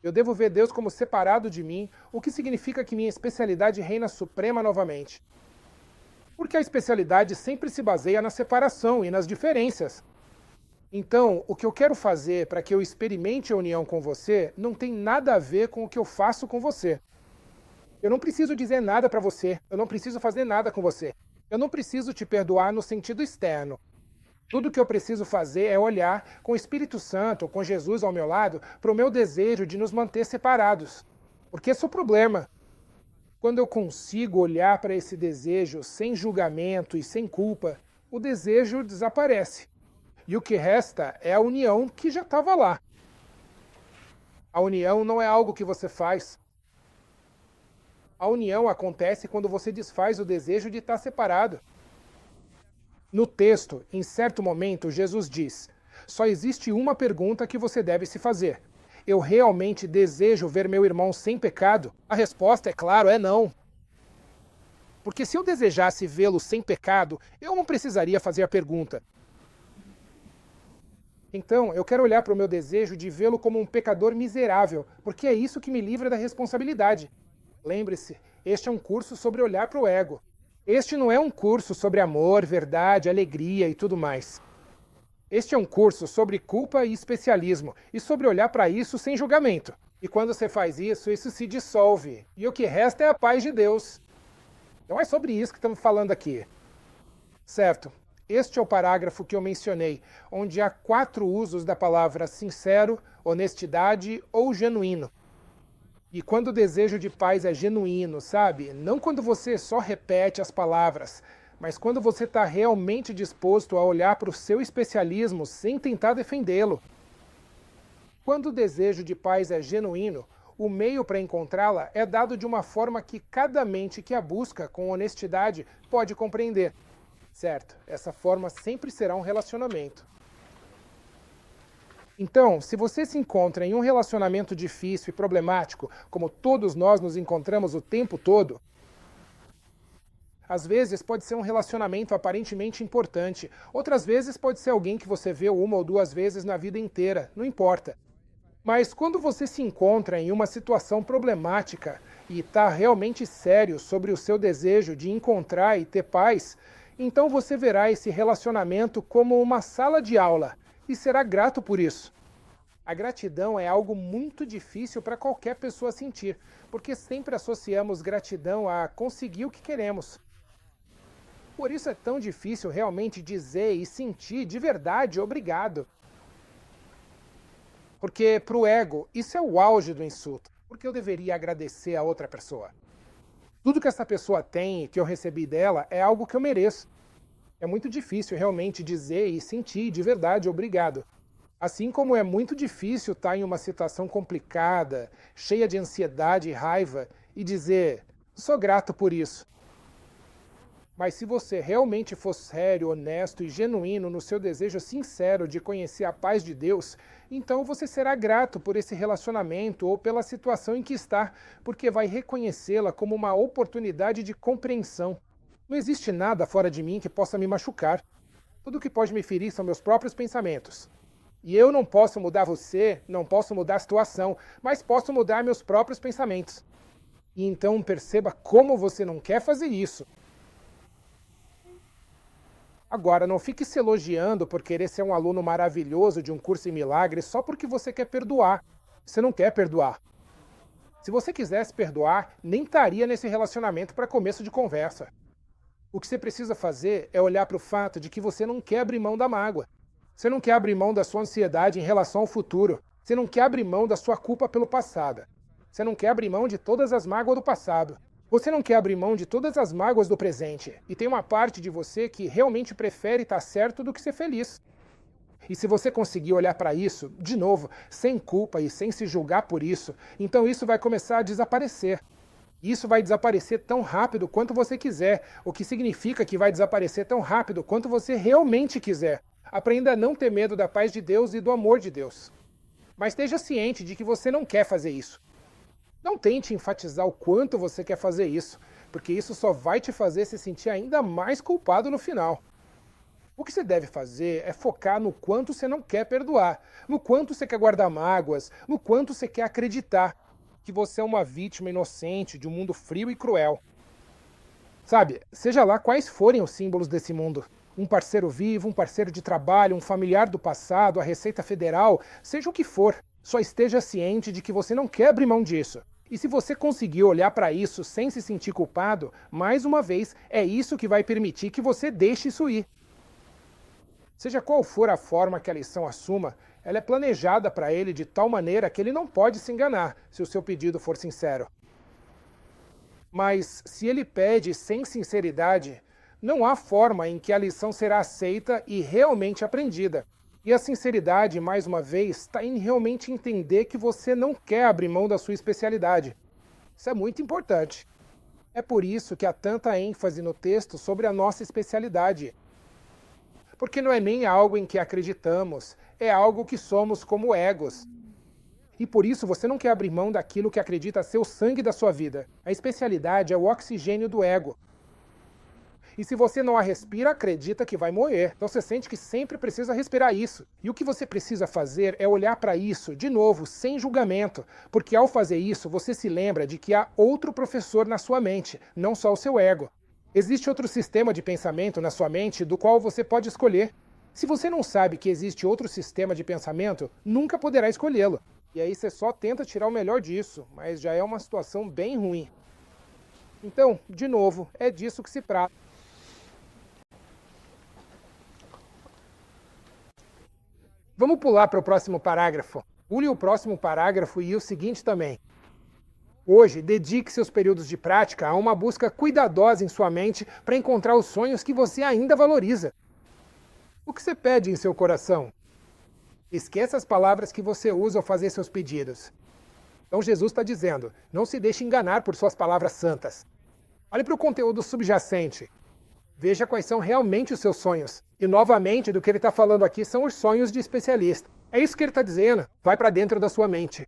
Eu devo ver Deus como separado de mim, o que significa que minha especialidade reina suprema novamente. Porque a especialidade sempre se baseia na separação e nas diferenças. Então, o que eu quero fazer para que eu experimente a união com você não tem nada a ver com o que eu faço com você. Eu não preciso dizer nada para você, eu não preciso fazer nada com você. Eu não preciso te perdoar no sentido externo. Tudo que eu preciso fazer é olhar com o Espírito Santo, com Jesus ao meu lado, para o meu desejo de nos manter separados. Porque esse é o problema. Quando eu consigo olhar para esse desejo sem julgamento e sem culpa, o desejo desaparece. E o que resta é a união que já estava lá. A união não é algo que você faz. A união acontece quando você desfaz o desejo de estar separado. No texto, em certo momento, Jesus diz: só existe uma pergunta que você deve se fazer. Eu realmente desejo ver meu irmão sem pecado? A resposta, é claro, é não. Porque se eu desejasse vê-lo sem pecado, eu não precisaria fazer a pergunta. Então, eu quero olhar para o meu desejo de vê-lo como um pecador miserável, porque é isso que me livra da responsabilidade. Lembre-se, este é um curso sobre olhar para o ego. Este não é um curso sobre amor, verdade, alegria e tudo mais. Este é um curso sobre culpa e especialismo, e sobre olhar para isso sem julgamento. E quando você faz isso, isso se dissolve, e o que resta é a paz de Deus. Não é sobre isso que estamos falando aqui. Certo, este é o parágrafo que eu mencionei, onde há 4 usos da palavra sincero, honestidade ou genuíno. E quando o desejo de paz é genuíno, sabe? Não quando você só repete as palavras, mas quando você está realmente disposto a olhar para o seu especialismo sem tentar defendê-lo. Quando o desejo de paz é genuíno, o meio para encontrá-la é dado de uma forma que cada mente que a busca com honestidade pode compreender. Certo, essa forma sempre será um relacionamento. Então, se você se encontra em um relacionamento difícil e problemático, como todos nós nos encontramos o tempo todo, às vezes pode ser um relacionamento aparentemente importante, outras vezes pode ser alguém que você vê 1 ou 2 vezes na vida inteira, não importa. Mas quando você se encontra em uma situação problemática e está realmente sério sobre o seu desejo de encontrar e ter paz, então você verá esse relacionamento como uma sala de aula e será grato por isso. A gratidão é algo muito difícil para qualquer pessoa sentir, porque sempre associamos gratidão a conseguir o que queremos. Por isso é tão difícil realmente dizer e sentir de verdade obrigado. Porque para o ego, isso é o auge do insulto, porque eu deveria agradecer a outra pessoa. Tudo que essa pessoa tem e que eu recebi dela é algo que eu mereço. É muito difícil realmente dizer e sentir de verdade obrigado. Assim como é muito difícil estar em uma situação complicada, cheia de ansiedade e raiva, e dizer, sou grato por isso. Mas se você realmente for sério, honesto e genuíno no seu desejo sincero de conhecer a paz de Deus, então você será grato por esse relacionamento ou pela situação em que está, porque vai reconhecê-la como uma oportunidade de compreensão. Não existe nada fora de mim que possa me machucar. Tudo que pode me ferir são meus próprios pensamentos. E eu não posso mudar você, não posso mudar a situação, mas posso mudar meus próprios pensamentos. E então perceba como você não quer fazer isso. Agora, não fique se elogiando por querer ser um aluno maravilhoso de um curso em milagres só porque você quer perdoar. Você não quer perdoar. Se você quisesse perdoar, nem estaria nesse relacionamento para começo de conversa. O que você precisa fazer é olhar para o fato de que você não quer abrir mão da mágoa. Você não quer abrir mão da sua ansiedade em relação ao futuro. Você não quer abrir mão da sua culpa pelo passado. Você não quer abrir mão de todas as mágoas do passado. Você não quer abrir mão de todas as mágoas do presente. E tem uma parte de você que realmente prefere estar certo do que ser feliz. E se você conseguir olhar para isso, de novo, sem culpa e sem se julgar por isso, então isso vai começar a desaparecer. Isso vai desaparecer tão rápido quanto você quiser, o que significa que vai desaparecer tão rápido quanto você realmente quiser. Aprenda a não ter medo da paz de Deus e do amor de Deus. Mas esteja ciente de que você não quer fazer isso. Não tente enfatizar o quanto você quer fazer isso, porque isso só vai te fazer se sentir ainda mais culpado no final. O que você deve fazer é focar no quanto você não quer perdoar, no quanto você quer guardar mágoas, no quanto você quer acreditar que você é uma vítima inocente de um mundo frio e cruel. Sabe, seja lá quais forem os símbolos desse mundo, um parceiro vivo, um parceiro de trabalho, um familiar do passado, a Receita Federal, seja o que for, só esteja ciente de que você não quer abrir mão disso. E se você conseguir olhar para isso sem se sentir culpado, mais uma vez, é isso que vai permitir que você deixe isso ir. Seja qual for a forma que a lição assuma, ela é planejada para ele de tal maneira que ele não pode se enganar se o seu pedido for sincero. Mas se ele pede sem sinceridade, não há forma em que a lição será aceita e realmente aprendida. E a sinceridade, mais uma vez, está em realmente entender que você não quer abrir mão da sua especialidade. Isso é muito importante. É por isso que há tanta ênfase no texto sobre a nossa especialidade. Porque não é nem algo em que acreditamos, é algo que somos como egos. E por isso você não quer abrir mão daquilo que acredita ser o sangue da sua vida. A especialidade é o oxigênio do ego. E se você não a respira, acredita que vai morrer. Então você sente que sempre precisa respirar isso. E o que você precisa fazer é olhar para isso, de novo, sem julgamento. Porque ao fazer isso, você se lembra de que há outro professor na sua mente, não só o seu ego. Existe outro sistema de pensamento na sua mente do qual você pode escolher. Se você não sabe que existe outro sistema de pensamento, nunca poderá escolhê-lo. E aí você só tenta tirar o melhor disso, mas já é uma situação bem ruim. Então, de novo, é disso que se trata. Vamos pular para o próximo parágrafo. Pule o próximo parágrafo e o seguinte também. Hoje, dedique seus períodos de prática a uma busca cuidadosa em sua mente para encontrar os sonhos que você ainda valoriza. O que você pede em seu coração? Esqueça as palavras que você usa ao fazer seus pedidos. Então Jesus está dizendo, não se deixe enganar por suas palavras santas. Olhe para o conteúdo subjacente. Veja quais são realmente os seus sonhos. E novamente, do que ele está falando aqui são os sonhos de especialista. É isso que ele está dizendo. Vai para dentro da sua mente.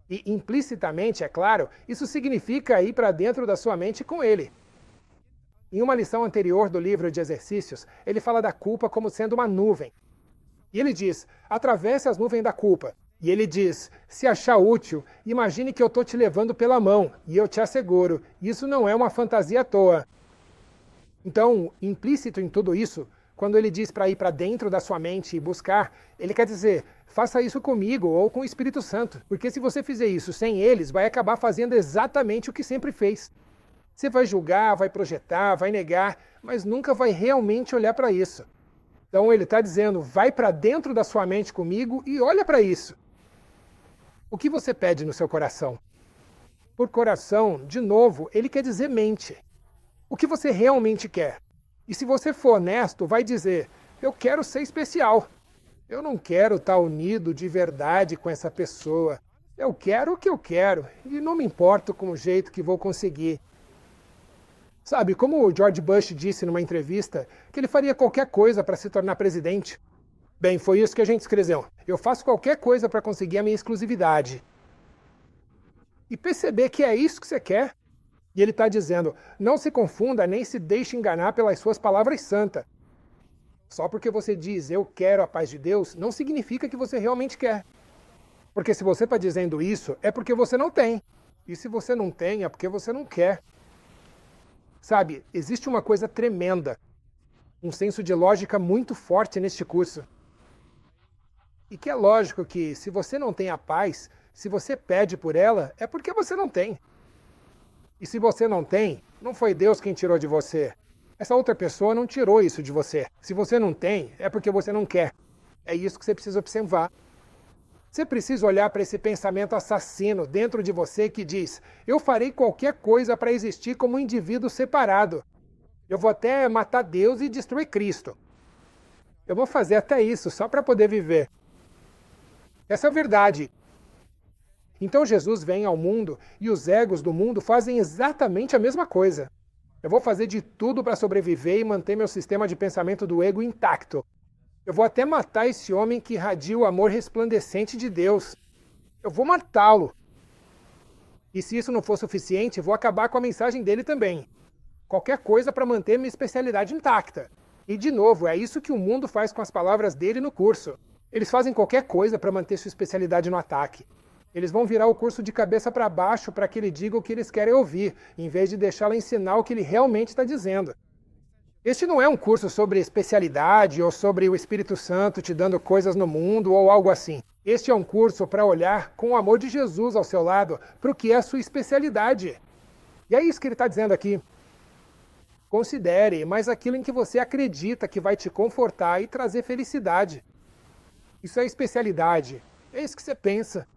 E implicitamente, é claro, isso significa ir para dentro da sua mente com ele. Em uma lição anterior do livro de exercícios, ele fala da culpa como sendo uma nuvem. E ele diz, atravesse as nuvens da culpa. E ele diz, se achar útil, imagine que eu estou te levando pela mão. E eu te asseguro, isso não é uma fantasia à toa. Então, implícito em tudo isso, quando ele diz para ir para dentro da sua mente e buscar, ele quer dizer, faça isso comigo ou com o Espírito Santo. Porque se você fizer isso sem eles, vai acabar fazendo exatamente o que sempre fez. Você vai julgar, vai projetar, vai negar, mas nunca vai realmente olhar para isso. Então ele está dizendo, vai para dentro da sua mente comigo e olha para isso. O que você pede no seu coração? Por coração, de novo, ele quer dizer mente. O que você realmente quer? E se você for honesto, vai dizer, eu quero ser especial. Eu não quero estar unido de verdade com essa pessoa. Eu quero o que eu quero e não me importo com o jeito que vou conseguir. Sabe, como o George Bush disse numa entrevista, que ele faria qualquer coisa para se tornar presidente. Bem, foi isso que a gente escreveu. Eu faço qualquer coisa para conseguir a minha exclusividade. E perceber que é isso que você quer. E ele está dizendo, não se confunda nem se deixe enganar pelas suas palavras santas. Só porque você diz, eu quero a paz de Deus, não significa que você realmente quer. Porque se você está dizendo isso, é porque você não tem. E se você não tem, é porque você não quer. Sabe, existe uma coisa tremenda, um senso de lógica muito forte neste curso. E que é lógico que se você não tem a paz, se você pede por ela, é porque você não tem. E se você não tem, não foi Deus quem tirou de você. Essa outra pessoa não tirou isso de você. Se você não tem, é porque você não quer. É isso que você precisa observar. Você precisa olhar para esse pensamento assassino dentro de você que diz, eu farei qualquer coisa para existir como um indivíduo separado. Eu vou até matar Deus e destruir Cristo. Eu vou fazer até isso só para poder viver. Essa é a verdade. Então Jesus vem ao mundo e os egos do mundo fazem exatamente a mesma coisa. Eu vou fazer de tudo para sobreviver e manter meu sistema de pensamento do ego intacto. Eu vou até matar esse homem que irradia o amor resplandecente de Deus. Eu vou matá-lo. E se isso não for suficiente, vou acabar com a mensagem dele também. Qualquer coisa para manter minha especialidade intacta. E de novo, é isso que o mundo faz com as palavras dele no curso. Eles fazem qualquer coisa para manter sua especialidade no ataque. Eles vão virar o curso de cabeça para baixo para que ele diga o que eles querem ouvir, em vez de deixá-lo ensinar o que ele realmente está dizendo. Este não é um curso sobre especialidade ou sobre o Espírito Santo te dando coisas no mundo ou algo assim. Este é um curso para olhar com o amor de Jesus ao seu lado para o que é a sua especialidade. E é isso que ele está dizendo aqui. Considere mais aquilo em que você acredita que vai te confortar e trazer felicidade. Isso é especialidade. É isso que você pensa.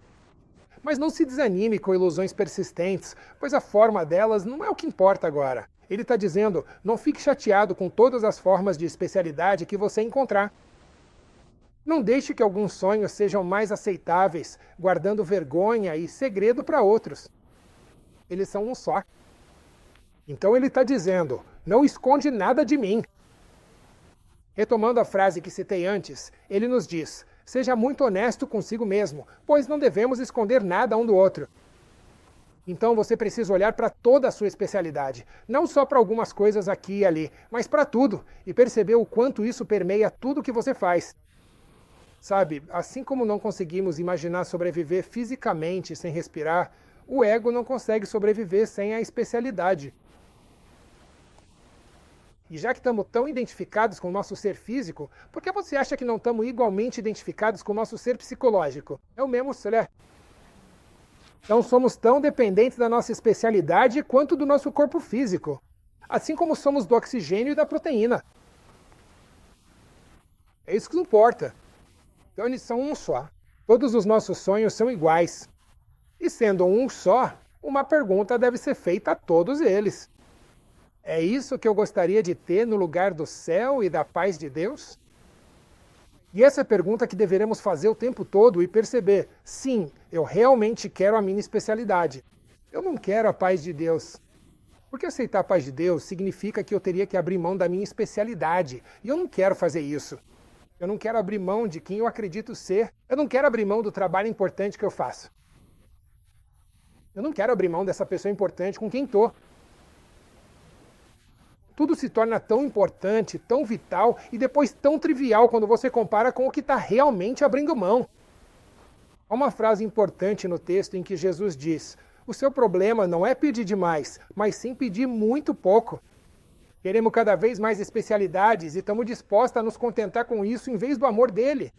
Mas não se desanime com ilusões persistentes, pois a forma delas não é o que importa agora. Ele está dizendo, não fique chateado com todas as formas de especialidade que você encontrar. Não deixe que alguns sonhos sejam mais aceitáveis, guardando vergonha e segredo para outros. Eles são um só. Então ele está dizendo, não esconde nada de mim. Retomando a frase que citei antes, ele nos diz, seja muito honesto consigo mesmo, pois não devemos esconder nada um do outro. Então você precisa olhar para toda a sua especialidade, não só para algumas coisas aqui e ali, mas para tudo, e perceber o quanto isso permeia tudo que você faz. Sabe, assim como não conseguimos imaginar sobreviver fisicamente sem respirar, o ego não consegue sobreviver sem a especialidade. E já que estamos tão identificados com o nosso ser físico, por que você acha que não estamos igualmente identificados com o nosso ser psicológico? É o mesmo ser. Não somos tão dependentes da nossa especialidade quanto do nosso corpo físico, assim como somos do oxigênio e da proteína. É isso que importa. Então eles são um só. Todos os nossos sonhos são iguais. E sendo um só, uma pergunta deve ser feita a todos eles. É isso que eu gostaria de ter no lugar do céu e da paz de Deus? E essa é a pergunta que deveremos fazer o tempo todo e perceber, sim, eu realmente quero a minha especialidade. Eu não quero a paz de Deus. Porque aceitar a paz de Deus significa que eu teria que abrir mão da minha especialidade. E eu não quero fazer isso. Eu não quero abrir mão de quem eu acredito ser. Eu não quero abrir mão do trabalho importante que eu faço. Eu não quero abrir mão dessa pessoa importante com quem estou. Tudo se torna tão importante, tão vital e depois tão trivial quando você compara com o que está realmente abrindo mão. Há uma frase importante no texto em que Jesus diz, o seu problema não é pedir demais, mas sim pedir muito pouco. Queremos cada vez mais especialidades e estamos dispostos a nos contentar com isso em vez do amor dele.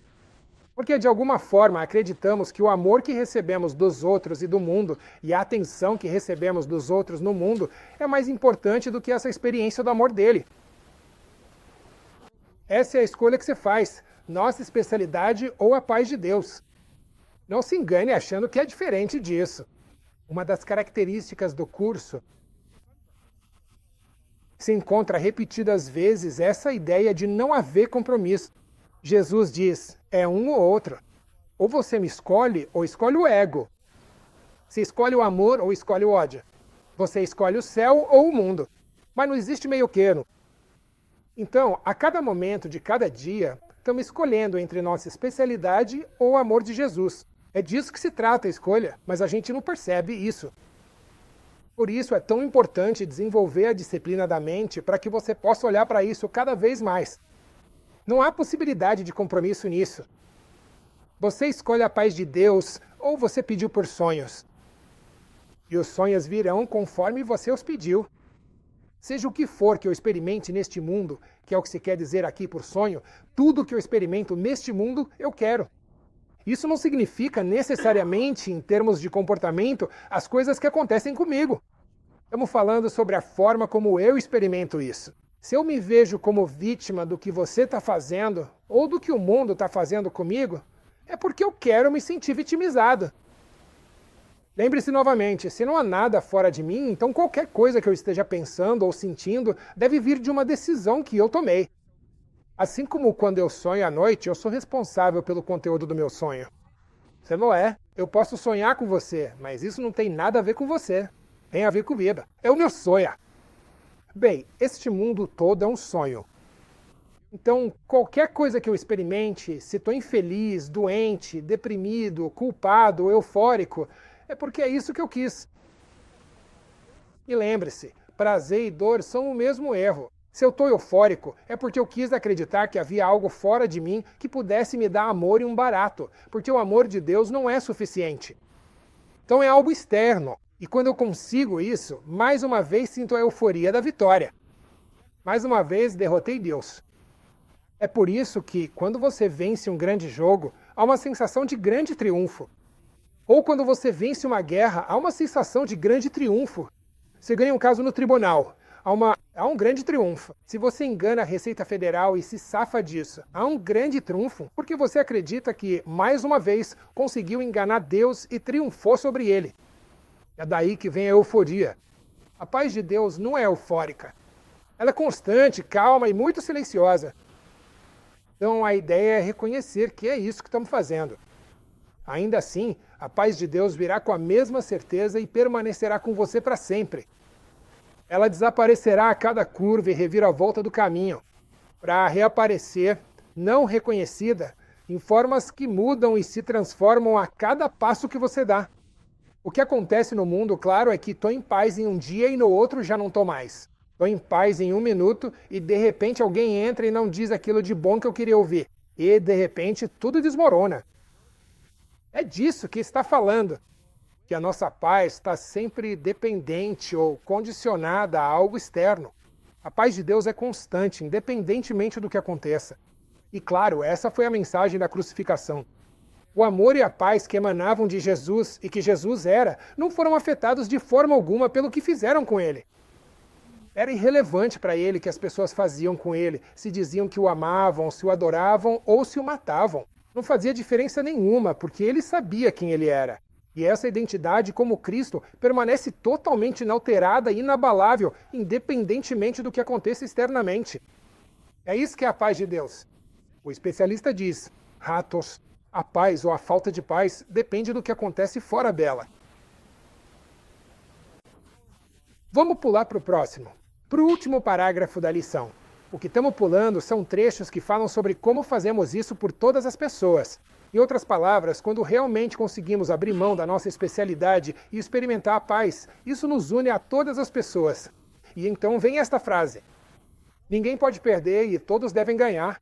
Porque de alguma forma acreditamos que o amor que recebemos dos outros e do mundo e a atenção que recebemos dos outros no mundo é mais importante do que essa experiência do amor dele. Essa é a escolha que você faz, nossa especialidade ou a paz de Deus. Não se engane achando que é diferente disso. Uma das características do curso se encontra repetidas vezes essa ideia de não haver compromisso. Jesus diz, é um ou outro. Ou você me escolhe, ou escolhe o ego. Você escolhe o amor ou escolhe o ódio. Você escolhe o céu ou o mundo. Mas não existe meio-termo. Então, a cada momento de cada dia, estamos escolhendo entre nossa especialidade ou o amor de Jesus. É disso que se trata a escolha, mas a gente não percebe isso. Por isso é tão importante desenvolver a disciplina da mente para que você possa olhar para isso cada vez mais. Não há possibilidade de compromisso nisso. Você escolhe a paz de Deus ou você pediu por sonhos. E os sonhos virão conforme você os pediu. Seja o que for que eu experimente neste mundo, que é o que se quer dizer aqui por sonho, tudo que eu experimento neste mundo, eu quero. Isso não significa necessariamente, em termos de comportamento, as coisas que acontecem comigo. Estamos falando sobre a forma como eu experimento isso. Se eu me vejo como vítima do que você está fazendo, ou do que o mundo está fazendo comigo, é porque eu quero me sentir vitimizado. Lembre-se novamente, se não há nada fora de mim, então qualquer coisa que eu esteja pensando ou sentindo deve vir de uma decisão que eu tomei. Assim como quando eu sonho à noite, eu sou responsável pelo conteúdo do meu sonho. Você não é. Eu posso sonhar com você, mas isso não tem nada a ver com você. Tem a ver comigo. É o meu sonho. Bem, este mundo todo é um sonho. Então, qualquer coisa que eu experimente, se estou infeliz, doente, deprimido, culpado, eufórico, é porque é isso que eu quis. E lembre-se, prazer e dor são o mesmo erro. Se eu estou eufórico, é porque eu quis acreditar que havia algo fora de mim que pudesse me dar amor e um barato, porque o amor de Deus não é suficiente. Então é algo externo, e quando eu consigo isso, mais uma vez sinto a euforia da vitória. Mais uma vez derrotei Deus. É por isso que, quando você vence um grande jogo, há uma sensação de grande triunfo. Ou quando você vence uma guerra, há uma sensação de grande triunfo. Você ganha um caso no tribunal. Há um grande triunfo. Se você engana a Receita Federal e se safa disso, há um grande triunfo, porque você acredita que, mais uma vez, conseguiu enganar Deus e triunfou sobre ele. É daí que vem a euforia. A paz de Deus não é eufórica. Ela é constante, calma e muito silenciosa. Então a ideia é reconhecer que é isso que estamos fazendo. Ainda assim, a paz de Deus virá com a mesma certeza e permanecerá com você para sempre. Ela desaparecerá a cada curva e reviravolta do caminho, para reaparecer, não reconhecida, em formas que mudam e se transformam a cada passo que você dá. O que acontece no mundo, claro, é que estou em paz em um dia e no outro já não estou mais. Estou em paz em um minuto e de repente alguém entra e não diz aquilo de bom que eu queria ouvir. E de repente tudo desmorona. É disso que está falando. Que a nossa paz está sempre dependente ou condicionada a algo externo. A paz de Deus é constante, independentemente do que aconteça. E claro, essa foi a mensagem da crucificação. O amor e a paz que emanavam de Jesus e que Jesus era, não foram afetados de forma alguma pelo que fizeram com ele. Era irrelevante para ele que as pessoas faziam com ele, se diziam que o amavam, se o adoravam ou se o matavam. Não fazia diferença nenhuma, porque ele sabia quem ele era. E essa identidade como Cristo permanece totalmente inalterada e inabalável, independentemente do que aconteça externamente. É isso que é a paz de Deus. O especialista diz, ratos, a paz ou a falta de paz depende do que acontece fora dela. Vamos pular para o próximo, para o último parágrafo da lição. O que estamos pulando são trechos que falam sobre como fazemos isso por todas as pessoas. Em outras palavras, quando realmente conseguimos abrir mão da nossa especialidade e experimentar a paz, isso nos une a todas as pessoas. E então vem esta frase. Ninguém pode perder e todos devem ganhar.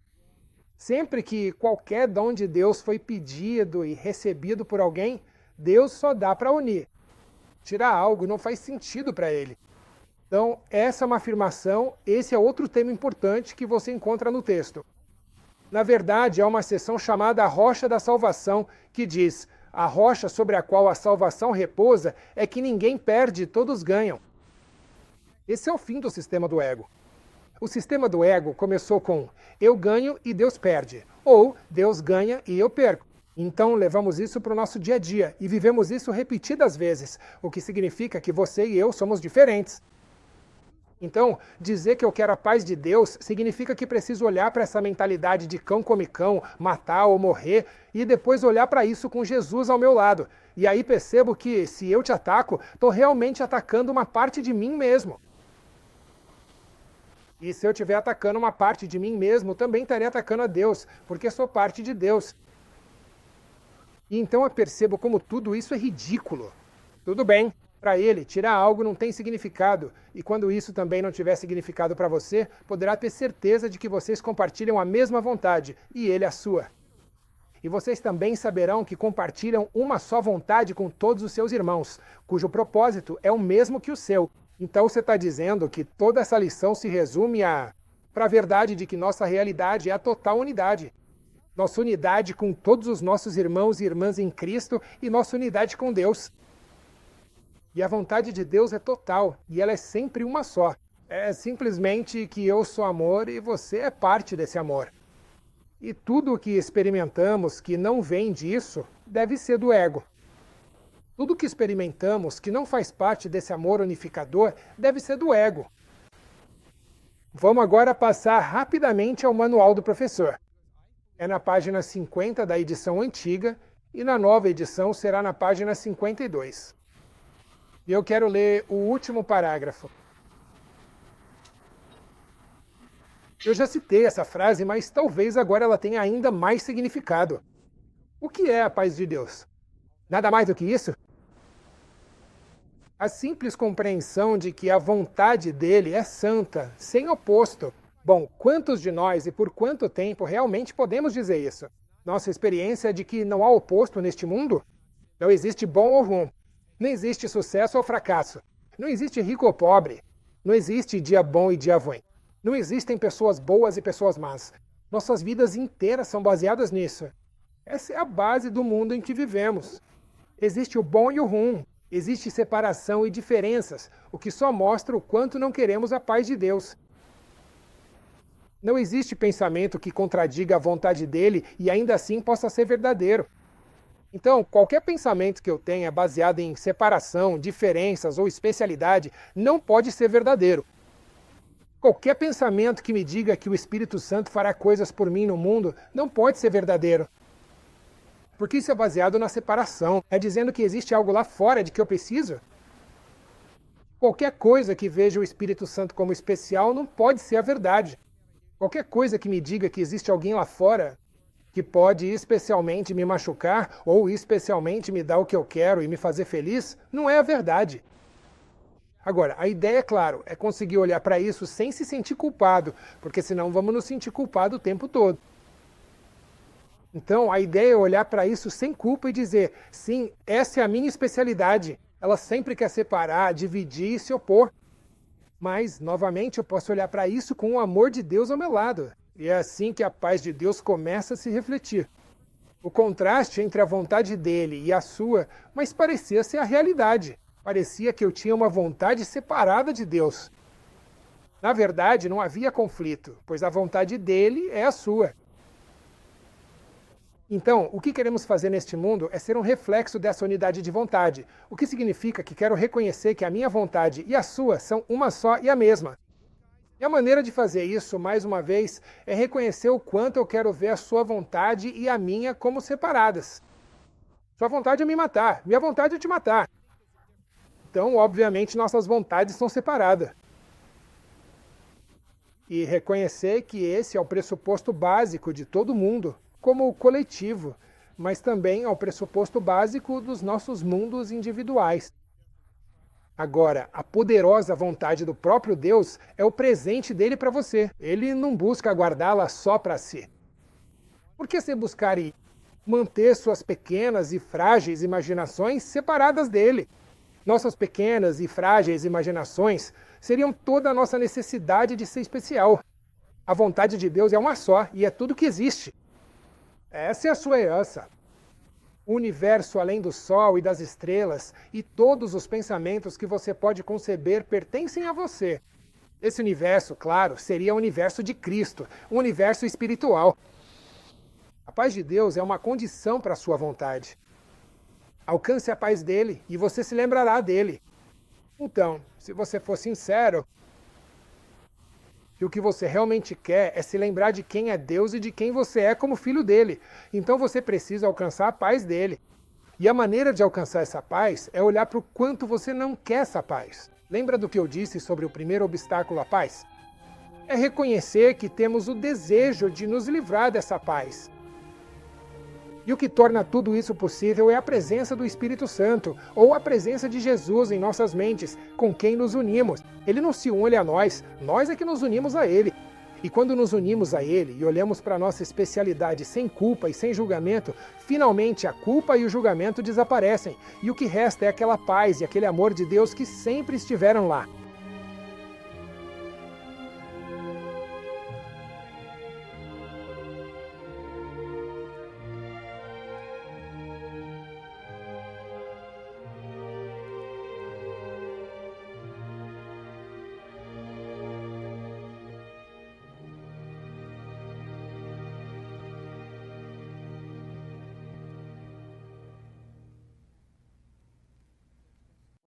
Sempre que qualquer dom de Deus foi pedido e recebido por alguém, Deus só dá para unir. Tirar algo não faz sentido para ele. Então, essa é uma afirmação, esse é outro tema importante que você encontra no texto. Na verdade, há uma seção chamada a Rocha da Salvação, que diz, a rocha sobre a qual a salvação repousa é que ninguém perde, todos ganham. Esse é o fim do sistema do ego. O sistema do ego começou com eu ganho e Deus perde, ou Deus ganha e eu perco. Então levamos isso para o nosso dia a dia e vivemos isso repetidas vezes, o que significa que você e eu somos diferentes. Então, dizer que eu quero a paz de Deus significa que preciso olhar para essa mentalidade de cão come cão, matar ou morrer, e depois olhar para isso com Jesus ao meu lado. E aí percebo que, se eu te ataco, estou realmente atacando uma parte de mim mesmo. E se eu estiver atacando uma parte de mim mesmo, também estarei atacando a Deus, porque sou parte de Deus. E então eu percebo como tudo isso é ridículo. Tudo bem, para ele, tirar algo não tem significado, e quando isso também não tiver significado para você, poderá ter certeza de que vocês compartilham a mesma vontade, e ele a sua. E vocês também saberão que compartilham uma só vontade com todos os seus irmãos, cujo propósito é o mesmo que o seu. Então você está dizendo que toda essa lição se resume para a verdade de que nossa realidade é a total unidade. Nossa unidade com todos os nossos irmãos e irmãs em Cristo e nossa unidade com Deus. E a vontade de Deus é total, e ela é sempre uma só. É simplesmente que eu sou amor e você é parte desse amor. E tudo o que experimentamos que não vem disso deve ser do ego. Tudo o que experimentamos que não faz parte desse amor unificador deve ser do ego. Vamos agora passar rapidamente ao manual do professor. É na página 50 da edição antiga e na nova edição será na página 52. E eu quero ler o último parágrafo. Eu já citei essa frase, mas talvez agora ela tenha ainda mais significado. O que é a paz de Deus? Nada mais do que isso? A simples compreensão de que a vontade dele é santa, sem oposto. Bom, quantos de nós e por quanto tempo realmente podemos dizer isso? Nossa experiência é de que não há oposto neste mundo? Não existe bom ou ruim. Não existe sucesso ou fracasso. Não existe rico ou pobre. Não existe dia bom e dia ruim. Não existem pessoas boas e pessoas más. Nossas vidas inteiras são baseadas nisso. Essa é a base do mundo em que vivemos. Existe o bom e o ruim. Existe separação e diferenças, o que só mostra o quanto não queremos a paz de Deus. Não existe pensamento que contradiga a vontade dele e ainda assim possa ser verdadeiro. Então, qualquer pensamento que eu tenha baseado em separação, diferenças ou especialidade não pode ser verdadeiro. Qualquer pensamento que me diga que o Espírito Santo fará coisas por mim no mundo não pode ser verdadeiro. Porque isso é baseado na separação. É dizendo que existe algo lá fora de que eu preciso. Qualquer coisa que veja o Espírito Santo como especial não pode ser a verdade. Qualquer coisa que me diga que existe alguém lá fora que pode especialmente me machucar ou especialmente me dar o que eu quero e me fazer feliz, não é a verdade. Agora, a ideia, é claro, é conseguir olhar para isso sem se sentir culpado, porque senão vamos nos sentir culpados o tempo todo. Então, a ideia é olhar para isso sem culpa e dizer, sim, essa é a minha especialidade. Ela sempre quer separar, dividir e se opor. Mas, novamente, eu posso olhar para isso com o amor de Deus ao meu lado. E é assim que a paz de Deus começa a se refletir. O contraste entre a vontade dele e a sua, mas parecia ser a realidade. Parecia que eu tinha uma vontade separada de Deus. Na verdade, não havia conflito, pois a vontade dele é a sua. Então, o que queremos fazer neste mundo é ser um reflexo dessa unidade de vontade, o que significa que quero reconhecer que a minha vontade e a sua são uma só e a mesma. E a maneira de fazer isso, mais uma vez, é reconhecer o quanto eu quero ver a sua vontade e a minha como separadas. Sua vontade é me matar, minha vontade é te matar. Então, obviamente, nossas vontades são separadas. E reconhecer que esse é o pressuposto básico de todo mundo, como coletivo, mas também é o pressuposto básico dos nossos mundos individuais. Agora, a poderosa vontade do próprio Deus é o presente dele para você. Ele não busca guardá-la só para si. Por que você buscaria manter suas pequenas e frágeis imaginações separadas dele? Nossas pequenas e frágeis imaginações seriam toda a nossa necessidade de ser especial. A vontade de Deus é uma só e é tudo que existe. Essa é a sua herança. O universo além do Sol e das estrelas e todos os pensamentos que você pode conceber pertencem a você. Esse universo, claro, seria o universo de Cristo, um universo espiritual. A paz de Deus é uma condição para a sua vontade. Alcance a paz dele e você se lembrará dele. Então, se você for sincero, que o que você realmente quer é se lembrar de quem é Deus e de quem você é como filho dele. Então você precisa alcançar a paz dele. E a maneira de alcançar essa paz é olhar para o quanto você não quer essa paz. Lembra do que eu disse sobre o primeiro obstáculo à paz? é reconhecer que temos o desejo de nos livrar dessa paz. E o que torna tudo isso possível é a presença do Espírito Santo, ou a presença de Jesus em nossas mentes, com quem nos unimos. Ele não se une a nós é que nos unimos a Ele. E quando nos unimos a Ele e olhamos para a nossa especialidade sem culpa e sem julgamento, finalmente a culpa e o julgamento desaparecem, e o que resta é aquela paz e aquele amor de Deus que sempre estiveram lá.